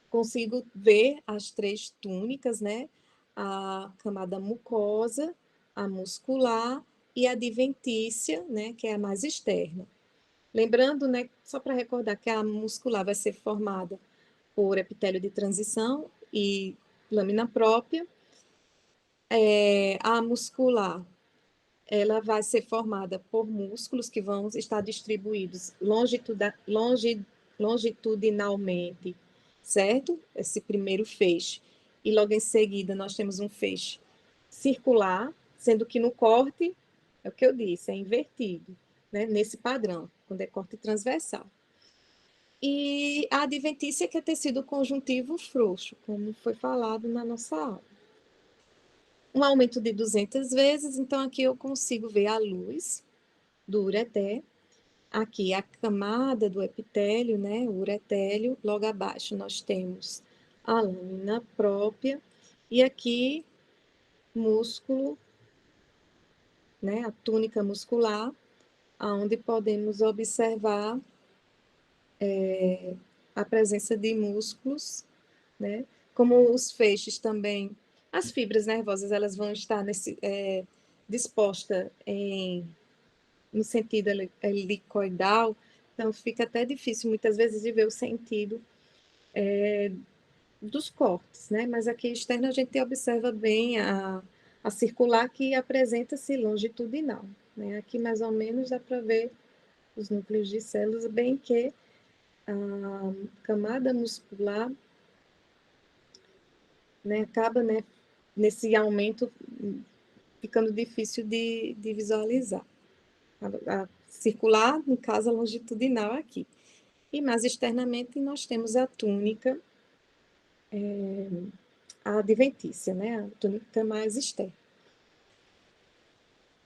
Consigo ver as 3 túnicas, né? A camada mucosa, a muscular e a adventícia, né? Que é a mais externa. Lembrando, né, só para recordar que a muscular vai ser formada por epitélio de transição e lâmina própria. A muscular, ela vai ser formada por músculos que vão estar distribuídos longitudinalmente, certo? Esse primeiro feixe. E logo em seguida nós temos um feixe circular, sendo que no corte, é o que eu disse, é invertido, né? Nesse padrão, quando é corte transversal. E a adventícia, que é tecido conjuntivo frouxo, como foi falado na nossa aula. Um aumento de 200 vezes, então aqui eu consigo ver a luz do ureter, aqui a camada do epitélio, né, o uretélio, logo abaixo nós temos a lâmina própria, e aqui músculo, né, a túnica muscular, onde podemos observar a presença de músculos, né, como os feixes também, as fibras nervosas, elas vão estar disposta no sentido helicoidal, então fica até difícil muitas vezes de ver o sentido dos cortes, né? Mas aqui externo a gente observa bem a circular, que apresenta-se longitudinal, né? Aqui mais ou menos dá para ver os núcleos de células, bem que a camada muscular, né, acaba, né, nesse aumento ficando difícil de visualizar. A circular, no caso, a longitudinal aqui. E mais externamente nós temos a túnica, a adventícia, né? A túnica mais externa.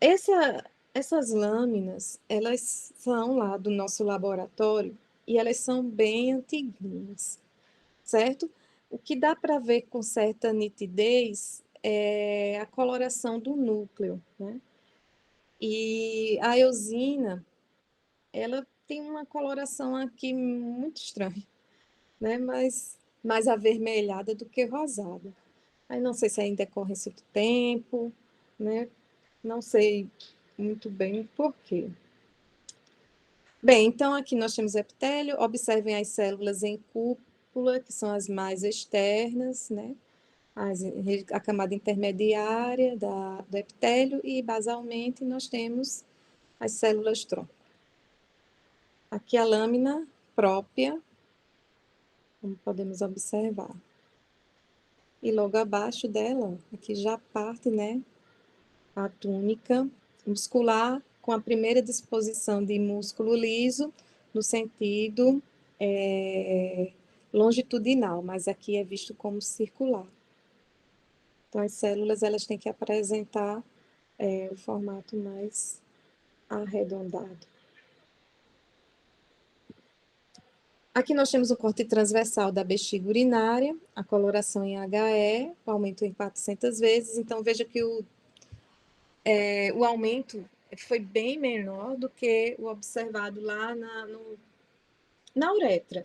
Essas lâminas, elas são lá do nosso laboratório e elas são bem antiguinhas, certo? O que dá para ver com certa nitidez é a coloração do núcleo, né? E a eosina, ela tem uma coloração aqui muito estranha, né? Mas mais avermelhada do que rosada. Aí não sei se é em decorrência do tempo, né? Não sei muito bem o porquê. Bem, então aqui nós temos epitélio, observem as células em cúpula, que são as mais externas, né? A camada intermediária do epitélio, e basalmente nós temos as células tronco. Aqui a lâmina própria, como podemos observar. E logo abaixo dela, aqui já parte, né, a túnica muscular, com a primeira disposição de músculo liso, no sentido longitudinal, mas aqui é visto como circular. Então, as células, elas têm que apresentar o formato mais arredondado. Aqui nós temos o corte transversal da bexiga urinária, a coloração em HE, o aumento em 400 vezes. Então, veja que o aumento foi bem menor do que o observado lá na uretra.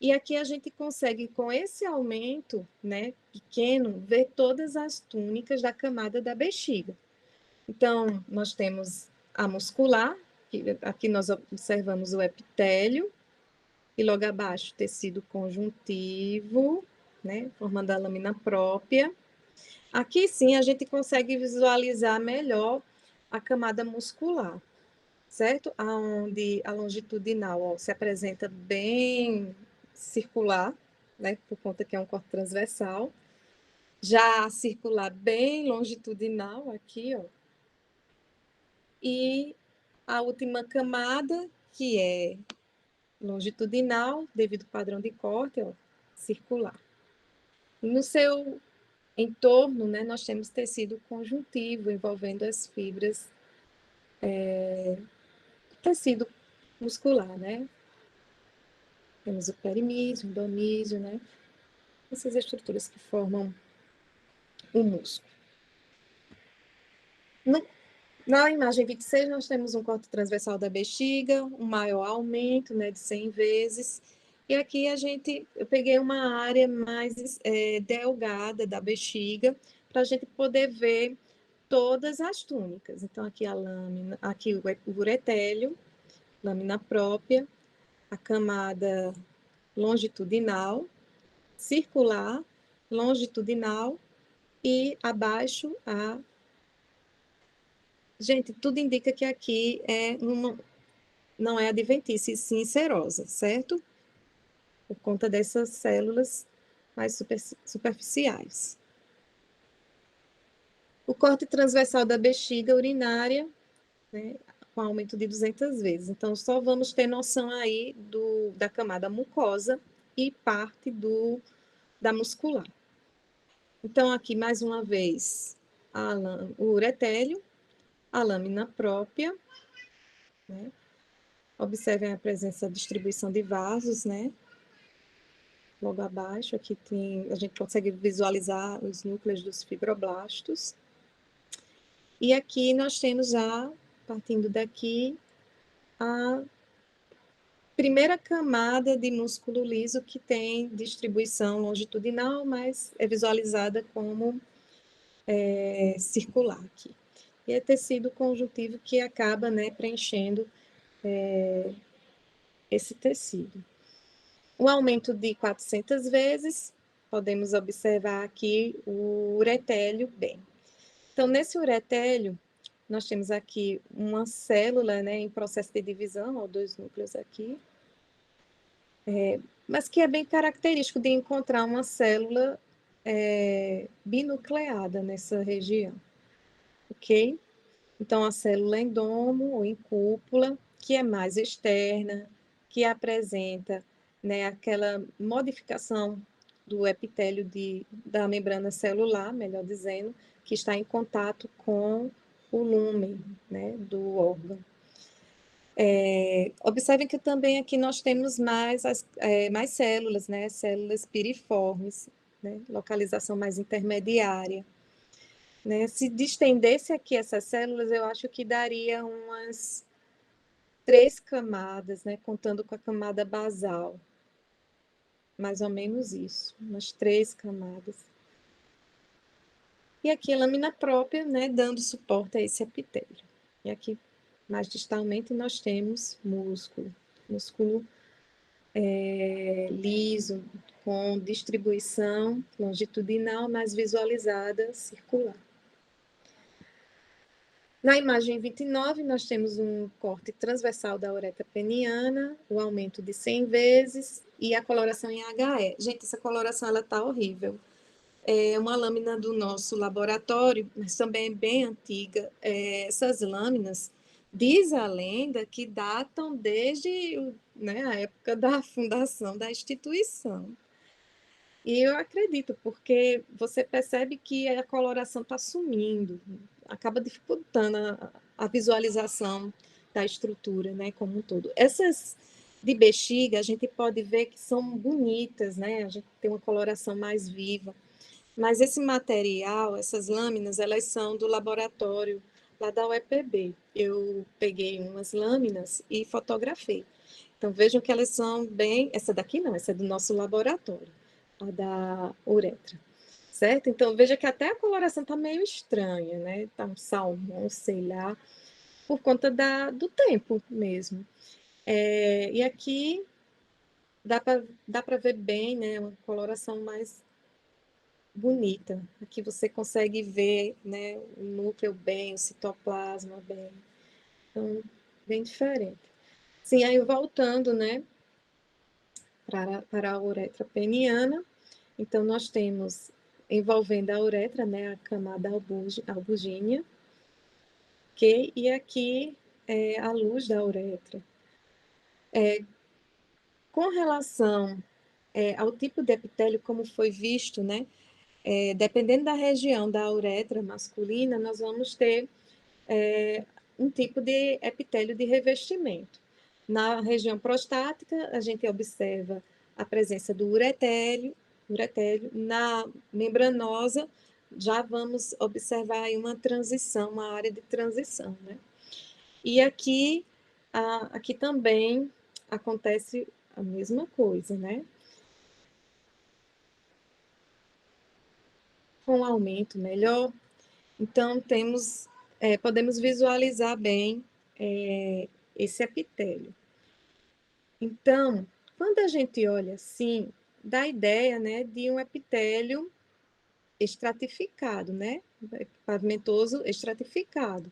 E aqui a gente consegue, com esse aumento, né, pequeno, ver todas as túnicas da camada da bexiga. Então, nós temos a muscular, aqui nós observamos o epitélio, e logo abaixo, tecido conjuntivo, né, formando a lâmina própria. Aqui sim a gente consegue visualizar melhor a camada muscular, certo? Aonde a longitudinal, ó, se apresenta bem circular, né, por conta que é um corte transversal. Já a circular bem longitudinal aqui, ó. E a última camada, que é longitudinal, devido ao padrão de corte, ó, circular. No seu entorno, né, nós temos tecido conjuntivo envolvendo as fibras, tecido muscular, né? Temos o perimísio, o domísio, né? Essas estruturas que formam o músculo. Na imagem 26, nós temos um corte transversal da bexiga, um maior aumento, né, de 100 vezes. E aqui eu peguei uma área mais delgada da bexiga, para a gente poder ver todas as túnicas. Então, aqui a lâmina, aqui o uretélio, lâmina própria, a camada longitudinal, circular, longitudinal e abaixo a... Gente, tudo indica que aqui não é adventícia, sim serosa, certo? Por conta dessas células mais superficiais. O corte transversal da bexiga urinária, né, com aumento de 200 vezes. Então, só vamos ter noção aí da camada mucosa e parte da muscular. Então, aqui, mais uma vez, o uretélio, a lâmina própria, né? Observem a presença, a distribuição de vasos, né? Logo abaixo, aqui a gente consegue visualizar os núcleos dos fibroblastos. E aqui nós temos já, partindo daqui, a primeira camada de músculo liso que tem distribuição longitudinal, mas é visualizada como circular aqui. E é tecido conjuntivo que acaba, né, preenchendo esse tecido. O aumento de 400 vezes, podemos observar aqui o uretélio bem. Então, nesse uretélio, nós temos aqui uma célula, né, em processo de divisão, ó, 2 núcleos aqui, mas que é bem característico de encontrar uma célula binucleada nessa região, ok? Então, a célula endomo ou em cúpula, que é mais externa, que apresenta, né, aquela modificação do epitélio da membrana celular, melhor dizendo, que está em contato com o lúmen, né, do órgão. Observem que também aqui nós temos mais células, né, células piriformes, né, localização mais intermediária. Né? Se distendesse aqui essas células, eu acho que daria umas 3 camadas, né? Contando com a camada basal. Mais ou menos isso, umas 3 camadas. E aqui a lâmina própria, né? Dando suporte a esse epitélio. E aqui, mais distalmente, nós temos músculo. Músculo liso, com distribuição longitudinal, mas visualizada circular. Na imagem 29, nós temos um corte transversal da uretra peniana, o aumento de 100 vezes e a coloração em HE. Gente, essa coloração ela tá horrível. É uma lâmina do nosso laboratório, mas também é bem antiga. Essas lâminas, diz a lenda que datam desde, né, a época da fundação da instituição. E eu acredito, porque você percebe que a coloração está sumindo, acaba dificultando a visualização da estrutura, né, como um todo. Essas de bexiga, a gente pode ver que são bonitas, né, a gente tem uma coloração mais viva, mas esse material, essas lâminas, elas são do laboratório lá da UEPB. Eu peguei umas lâminas e fotografei. Então, vejam que elas são bem... Essa daqui não, essa é do nosso laboratório, a da uretra, certo? Então, veja que até a coloração está meio estranha, né? Está um salmão, sei lá, por conta do tempo mesmo. E aqui dá para ver bem, né? Uma coloração mais bonita. Aqui você consegue ver, né, o núcleo bem, o citoplasma bem. Então, bem diferente. Sim, aí voltando, né, para a uretra peniana. Então, nós temos, envolvendo a uretra, né, a camada albugínea, ok? E aqui é a luz da uretra. Com relação ao tipo de epitélio, como foi visto, né, dependendo da região da uretra masculina, nós vamos ter um tipo de epitélio de revestimento. Na região prostática, a gente observa a presença do uretélio. Na membranosa, já vamos observar aí uma transição, uma área de transição, né? E aqui também acontece a mesma coisa, né? Com um aumento melhor, então podemos visualizar bem esse epitélio. Então, quando a gente olha assim, dá a ideia, né, de um epitélio estratificado, né, pavimentoso estratificado,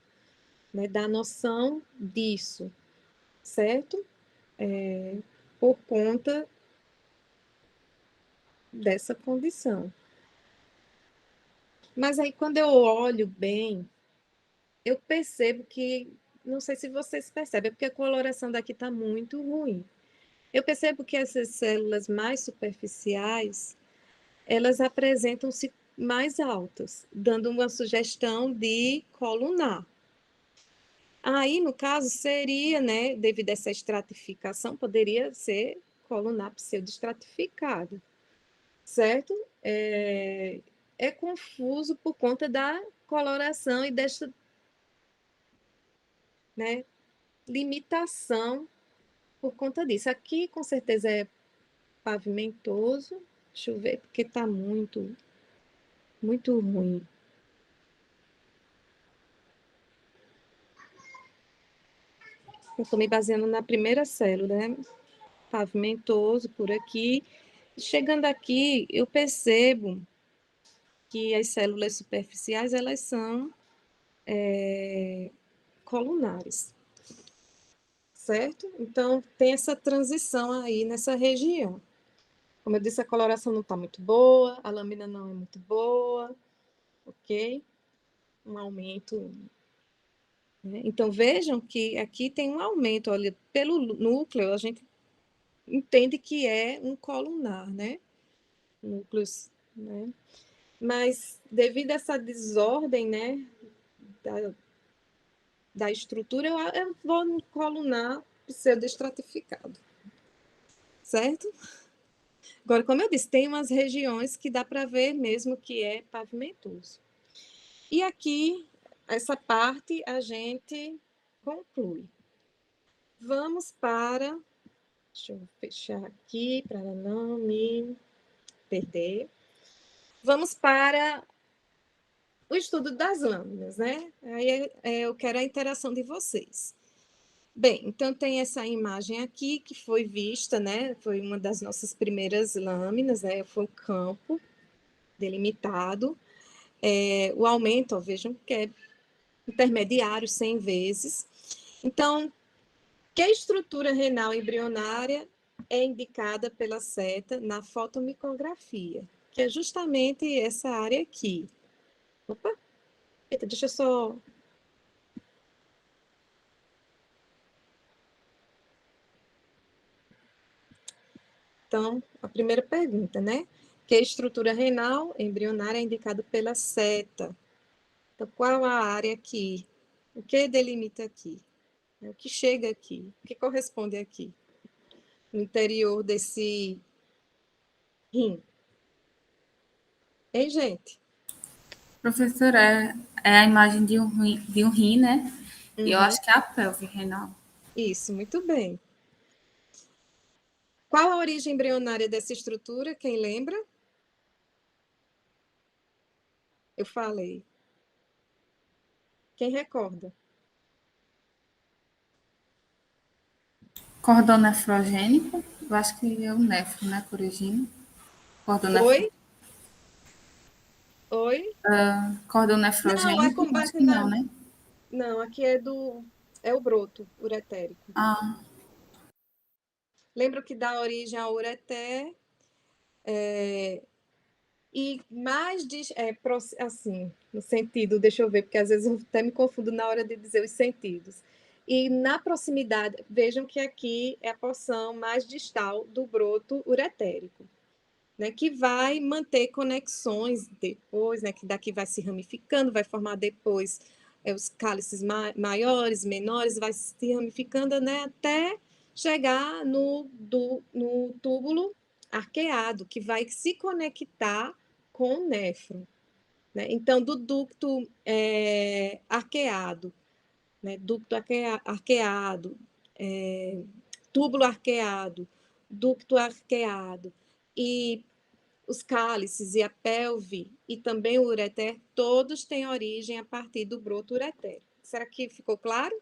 né, dá noção disso, certo? Por conta dessa condição. Mas aí, quando eu olho bem, eu percebo que não sei se vocês percebem, é porque a coloração daqui está muito ruim. Eu percebo que essas células mais superficiais, elas apresentam-se mais altas, dando uma sugestão de colunar. Aí, no caso, seria, né, devido a essa estratificação, poderia ser colunar pseudoestratificado, certo? É confuso por conta da coloração e desta, né, limitação por conta disso. Aqui, com certeza, é pavimentoso. Deixa eu ver, porque está muito, muito ruim. Eu estou me baseando na primeira célula, né? Pavimentoso por aqui. Chegando aqui, eu percebo que as células superficiais, elas são colunares, certo? Então, tem essa transição aí nessa região. Como eu disse, a coloração não está muito boa, a lâmina não é muito boa, ok? Um aumento, né? Então, vejam que aqui tem um aumento, olha, pelo núcleo, a gente entende que é um colunar, né? Núcleos, né? Mas, devido a essa desordem, né, da estrutura, eu vou no colunar pseudoestratificado, certo? Agora, como eu disse, tem umas regiões que dá para ver mesmo que é pavimentoso. E aqui, essa parte, a gente conclui. Vamos para... Deixa eu fechar aqui para não me perder. Vamos para o estudo das lâminas, né? Aí eu quero a interação de vocês. Bem, então tem essa imagem aqui que foi vista, né? Foi uma das nossas primeiras lâminas, né? Foi um campo delimitado. O aumento, ó, vejam que é intermediário 100 vezes. Então, que a estrutura renal embrionária é indicada pela seta na fotomicografia, que é justamente essa área aqui. Opa, eita, deixa eu só... Então, a primeira pergunta, né? Que a estrutura renal embrionária é indicada pela seta. Então, qual a área aqui? O que delimita aqui? O que chega aqui? O que corresponde aqui? No interior desse rim. Hein, gente? Professora, é a imagem de um rim, né? E eu Uhum. acho que é a pelve renal. Isso, muito bem. Qual a origem embrionária dessa estrutura? Quem lembra? Eu falei. Quem recorda? Cordão nefrogênico, eu acho que é o nefro, né, que origina. Cordão, Oi? Oi? cordão Não, é nefrogênico, com acho base que não, na... né? Não, aqui é o broto uretérico. Ah, Lembra que dá origem ao ureter, e mais assim, no sentido, deixa eu ver, porque às vezes eu até me confundo na hora de dizer os sentidos. E na proximidade, vejam que aqui é a porção mais distal do broto uretérico, né, que vai manter conexões depois, né, que daqui vai se ramificando, vai formar depois os cálices maiores, menores, vai se ramificando, né, até chegar no túbulo arqueado, que vai se conectar com o néfron, né? Então, do ducto arqueado, né, ducto arqueado, túbulo arqueado, ducto arqueado e os cálices e a pelve e também o ureter, todos têm origem a partir do broto uretérico. Será que ficou claro?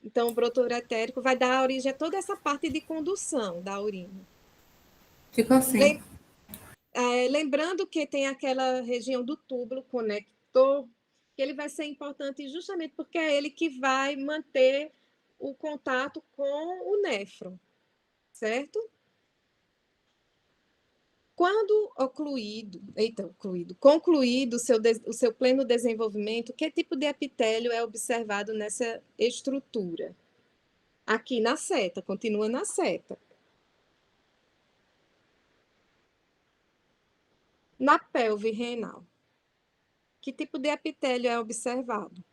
Então, o broto uretérico vai dar origem a toda essa parte de condução da urina. ficou assim. Lembrando que tem aquela região do túbulo conector, que ele vai ser importante justamente porque é ele que vai manter o contato com o néfron, certo? Quando concluído o seu pleno desenvolvimento, que tipo de epitélio é observado nessa estrutura? Aqui na seta, continua na seta. Na pelve renal, que tipo de epitélio é observado?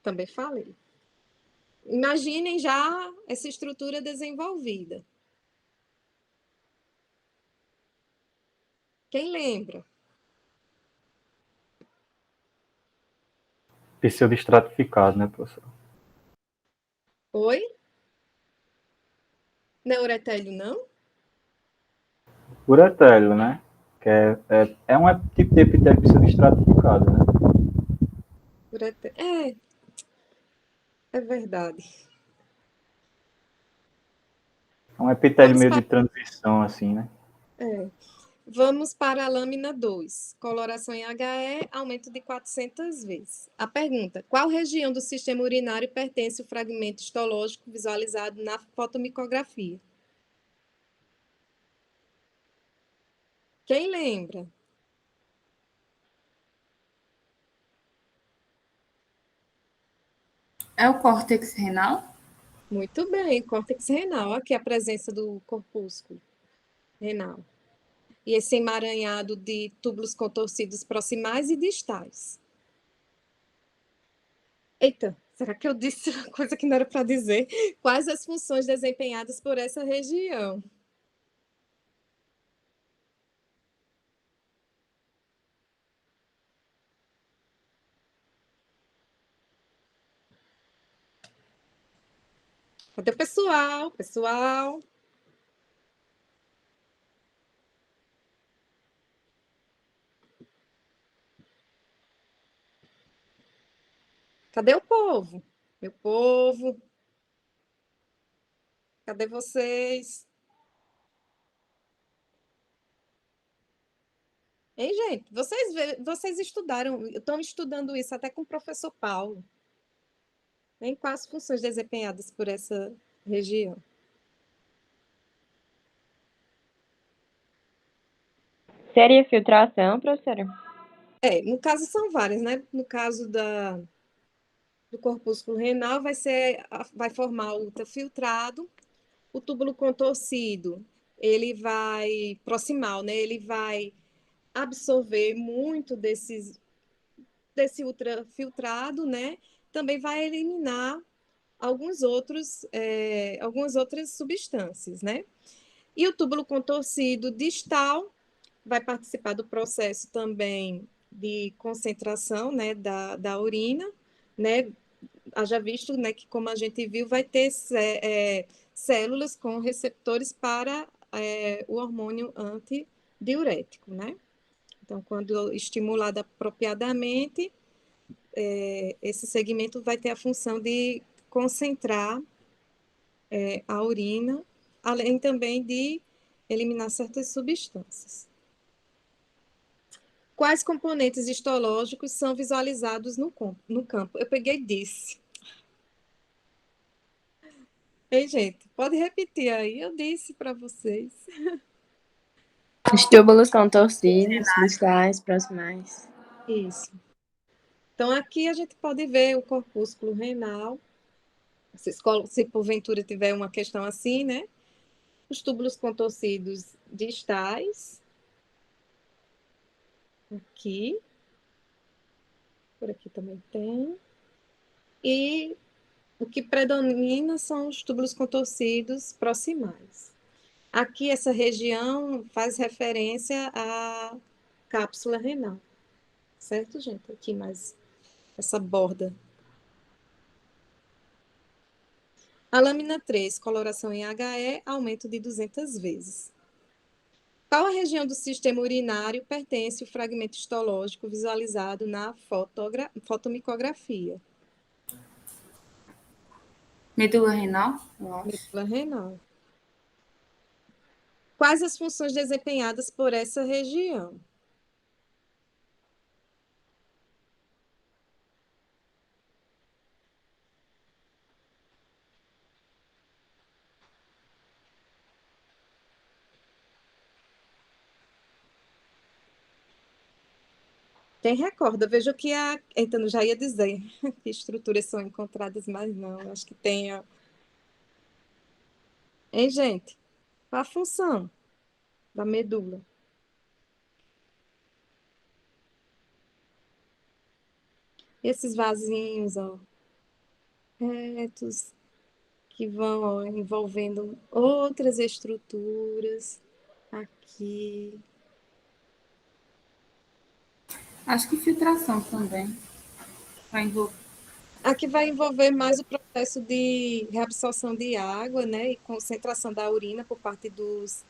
Também falei. Imaginem já essa estrutura desenvolvida. Quem lembra? Pseudoestratificado, né, professor? Oi? Não é uretélio, não? Uretélio, né? Que é um tipo de epitélio pseudoestratificado, né? É verdade. É um epitélio Vamos meio de para, transição, assim, né? vamos para a lâmina 2. Coloração em HE, aumento de 400 vezes. A pergunta: qual região do sistema urinário pertence ao fragmento histológico visualizado na fotomicografia? Quem lembra? É o córtex renal? Muito bem, córtex renal. Aqui a presença do corpúsculo renal. E esse emaranhado de túbulos contorcidos proximais e distais. Eita, será que eu disse uma coisa que não era para dizer? Quais as funções desempenhadas por essa região? Cadê o pessoal? Pessoal? Cadê o povo? Meu povo, cadê vocês? Hein, gente? Vocês estudaram, estão estudando isso até com o professor Paulo. Hein? Quais as funções desempenhadas por essa região? Seria filtração, professora? No caso são várias, né? No caso do corpúsculo renal, vai formar o ultrafiltrado, o túbulo contorcido, ele vai proximal, né? Ele vai absorver muito desse ultrafiltrado, né? Também vai eliminar algumas outras substâncias, né? E o túbulo contorcido distal vai participar do processo também de concentração, né, da urina, né? Haja visto, né, que como a gente viu, vai ter células com receptores para o hormônio antidiurético, né? Então, quando estimulado apropriadamente, esse segmento vai ter a função de concentrar a urina, além também de eliminar certas substâncias. Quais componentes histológicos são visualizados no campo? Eu peguei disse. Ei, gente, pode repetir aí? Eu disse para vocês. Os túbulos contorcidos, distais, proximais. Isso. Então, aqui a gente pode ver o corpúsculo renal. Se porventura tiver uma questão assim, né? Os túbulos contorcidos distais. Aqui. Por aqui também tem. E o que predomina são os túbulos contorcidos proximais. Aqui, essa região faz referência à cápsula renal, certo, gente? Aqui mais essa borda. A lâmina 3, coloração em HE, aumento de 200 vezes. Qual a região do sistema urinário pertence o fragmento histológico visualizado na fotomicografia? Medula renal? Eu acho. Medula renal. Quais as funções desempenhadas por essa região? Quem recorda? Veja que então, já ia dizer que estruturas são encontradas, mas não, acho que tem. Hein, gente? Qual a função da medula? Esses vasinhos, ó, retos, que vão, ó, envolvendo outras estruturas aqui. Acho que filtração também. Aqui vai envolver mais o processo de reabsorção de água, né, e concentração da urina por parte dos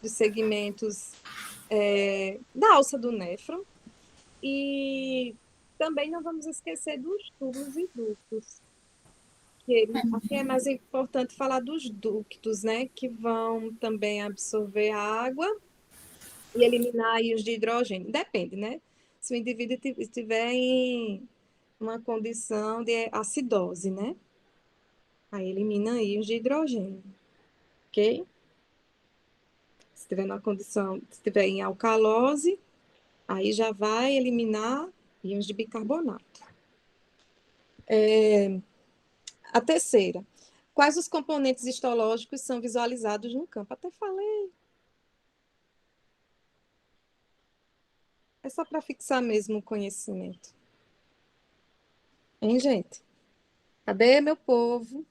segmentos da alça do néfron. E também não vamos esquecer dos túbulos e ductos, que aqui é mais importante falar dos ductos, né, que vão também absorver a água e eliminar íons de hidrogênio. Depende, né? Se o indivíduo estiver em uma condição de acidose, né? Aí elimina íons de hidrogênio, ok? Se estiver numa condição, se estiver em alcalose, aí já vai eliminar íons de bicarbonato. A terceira, quais os componentes histológicos são visualizados no campo? Até falei. É só para fixar mesmo o conhecimento. Hein, gente? Cadê meu povo?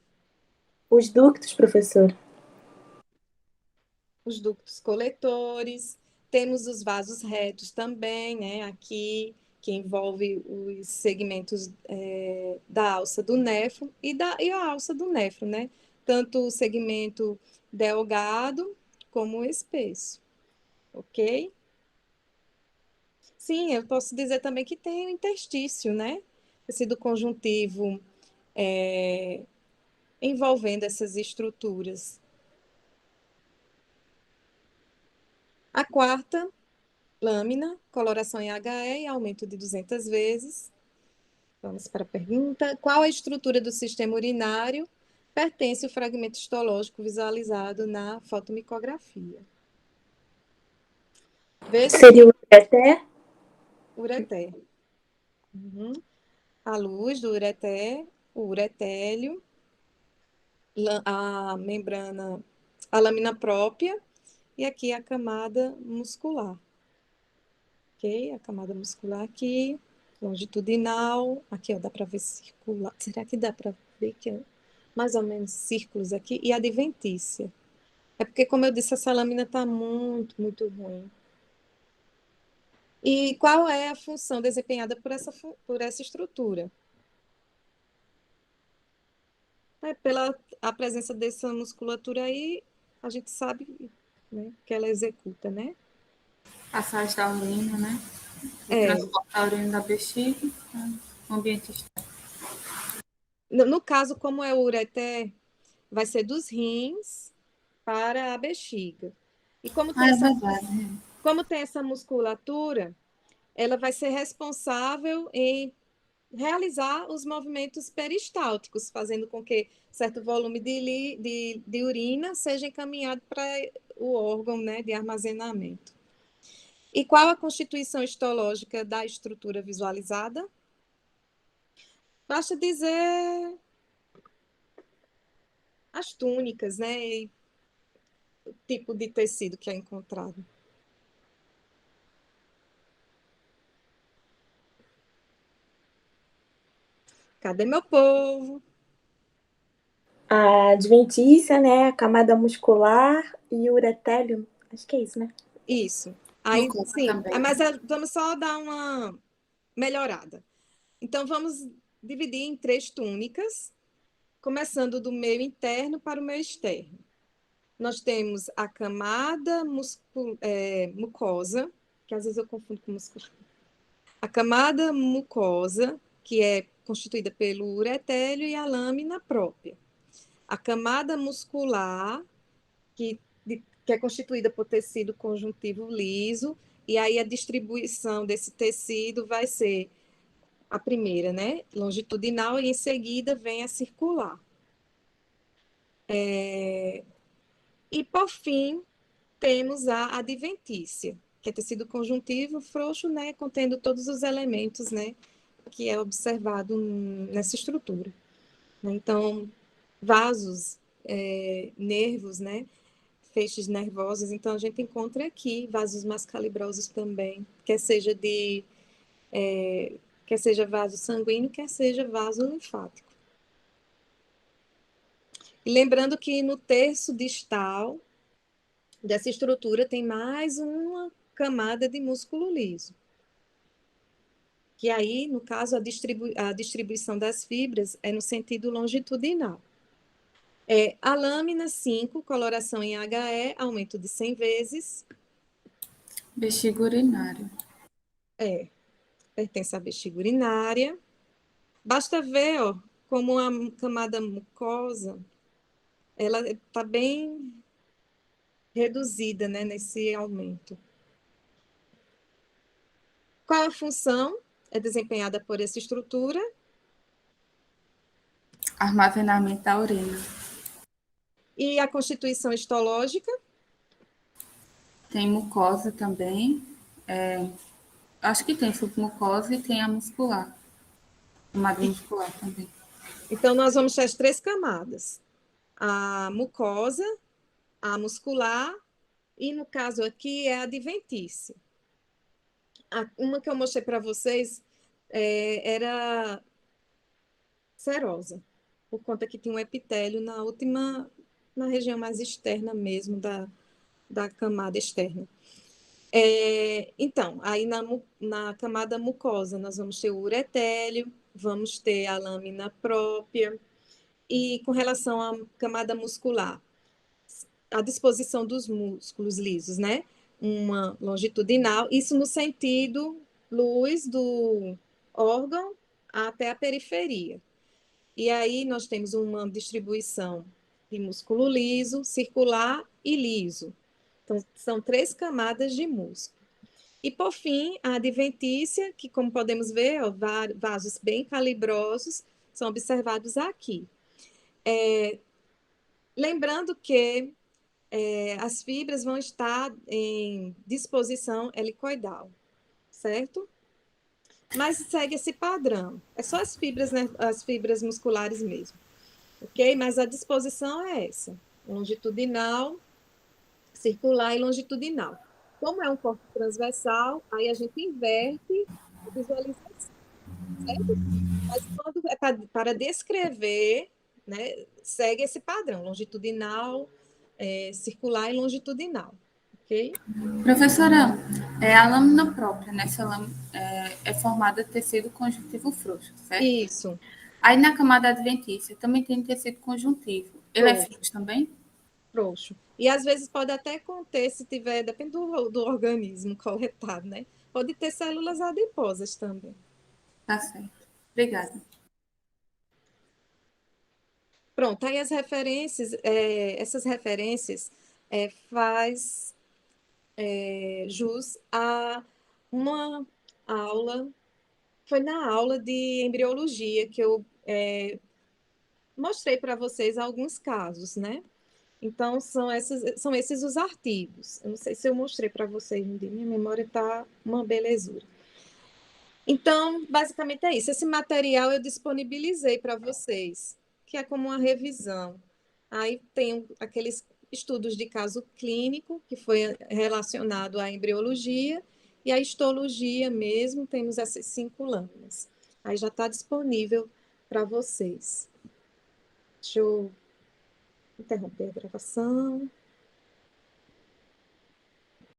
Os ductos, professor. Os ductos coletores, temos os vasos retos também, né? Aqui, que envolve os segmentos da alça do néfron e a alça do néfron, né? Tanto o segmento delgado como o espesso, ok? Sim, eu posso dizer também que tem o interstício, né? Tecido conjuntivo envolvendo essas estruturas. A quarta lâmina, coloração em HE e aumento de 200 vezes. Vamos para a pergunta. Qual a estrutura do sistema urinário pertence ao fragmento histológico visualizado na fotomicografia? Veja Seria o ureter? ureter. Uhum. A luz do ureter, o uretélio, a membrana, a lâmina própria e aqui a camada muscular. Ok? A camada muscular aqui, longitudinal, aqui ó, dá para ver circular. Será que dá para ver que é mais ou menos círculos aqui? E adventícia. É porque, como eu disse, essa lâmina está muito, muito ruim. E qual é a função desempenhada por essa estrutura? Pela a presença dessa musculatura aí, a gente sabe, né, que ela executa, né? Passagem da urina, né? É, Transportar a urina da bexiga para o ambiente externo. no caso, como é o ureter, vai ser dos rins para a bexiga. E É verdade. como tem essa musculatura, ela vai ser responsável em realizar os movimentos peristálticos, fazendo com que certo volume de urina seja encaminhado para o órgão, né, de armazenamento. E qual a constituição histológica da estrutura visualizada? Basta dizer as túnicas, né, e o tipo de tecido que é encontrado. Cadê meu povo? A adventícia, né? A camada muscular e o uretélio. Acho que é isso, né? Isso. Aí, sim, também. mas vamos só dar uma melhorada. Então, vamos dividir em 3 túnicas, começando do meio interno para o meio externo. Nós temos a camada mucosa, que às vezes eu confundo com muscular. A camada mucosa, que é constituída pelo uretélio e a lâmina própria. A camada muscular, que é constituída por tecido conjuntivo liso, e aí a distribuição desse tecido vai ser a primeira, né, longitudinal, e em seguida vem a circular. E, por fim, temos a adventícia, que é tecido conjuntivo frouxo, né, contendo todos os elementos, né, que é observado nessa estrutura. Então, vasos, nervos, né, feixes nervosos, então a gente encontra aqui vasos mais calibrosos também, quer seja vaso sanguíneo, quer seja vaso linfático. E lembrando que no terço distal dessa estrutura tem mais uma camada de músculo liso. Que aí, no caso, a distribuição das fibras é no sentido longitudinal. A lâmina 5, coloração em HE, aumento de 100 vezes. Bexiga urinária. Pertence à bexiga urinária. Basta ver, ó, como a camada mucosa, ela está bem reduzida, né, nesse aumento. Qual a função desempenhada por essa estrutura? Armazenamento da urina. E a constituição histológica? Tem mucosa também. Acho que tem submucosa e tem a muscular. Camada muscular também. Então, nós vamos ter as 3 camadas. A mucosa, a muscular e, no caso aqui, é a adventícia. Uma que eu mostrei para vocês era serosa, por conta que tinha um epitélio na região mais externa mesmo da camada externa. Então, aí na camada mucosa, nós vamos ter o uretélio, vamos ter a lâmina própria, e com relação à camada muscular, a disposição dos músculos lisos, né? Uma longitudinal, isso no sentido luz do órgão até a periferia. E aí nós temos uma distribuição de músculo liso, circular e liso. Então, são 3 camadas de músculo. E, por fim, a adventícia, que, como podemos ver, ó, vasos bem calibrosos são observados aqui. Lembrando que as fibras vão estar em disposição helicoidal, certo? Mas segue esse padrão. É só as fibras, né, as fibras musculares mesmo, ok? Mas a disposição é essa, longitudinal, circular e longitudinal. Como é um corte transversal, aí a gente inverte a visualização, certo? Mas quando é para descrever, né, segue esse padrão, longitudinal, circular e longitudinal, ok? Professora, a lâmina própria, né? Essa lâmina é formada de tecido conjuntivo frouxo, certo? Isso, Aí na camada adventícia também tem tecido conjuntivo. Ele é frouxo. frouxo também? Frouxo. E às vezes pode até conter, se tiver, depende do organismo coletado, né? Pode ter células adiposas também. Tá certo. Obrigada. Pronto, aí as referências, essas referências faz jus a uma aula, foi na aula de embriologia que eu mostrei para vocês alguns casos, né? Então, são esses os artigos. Eu não sei se eu mostrei para vocês, minha memória está uma belezura. Então, basicamente é isso. Esse material eu disponibilizei para vocês, que é como uma revisão. Aí tem aqueles estudos de caso clínico, que foi relacionado à embriologia, e à histologia mesmo, temos essas 5 lâminas. Aí já está disponível para vocês. Deixa eu interromper a gravação.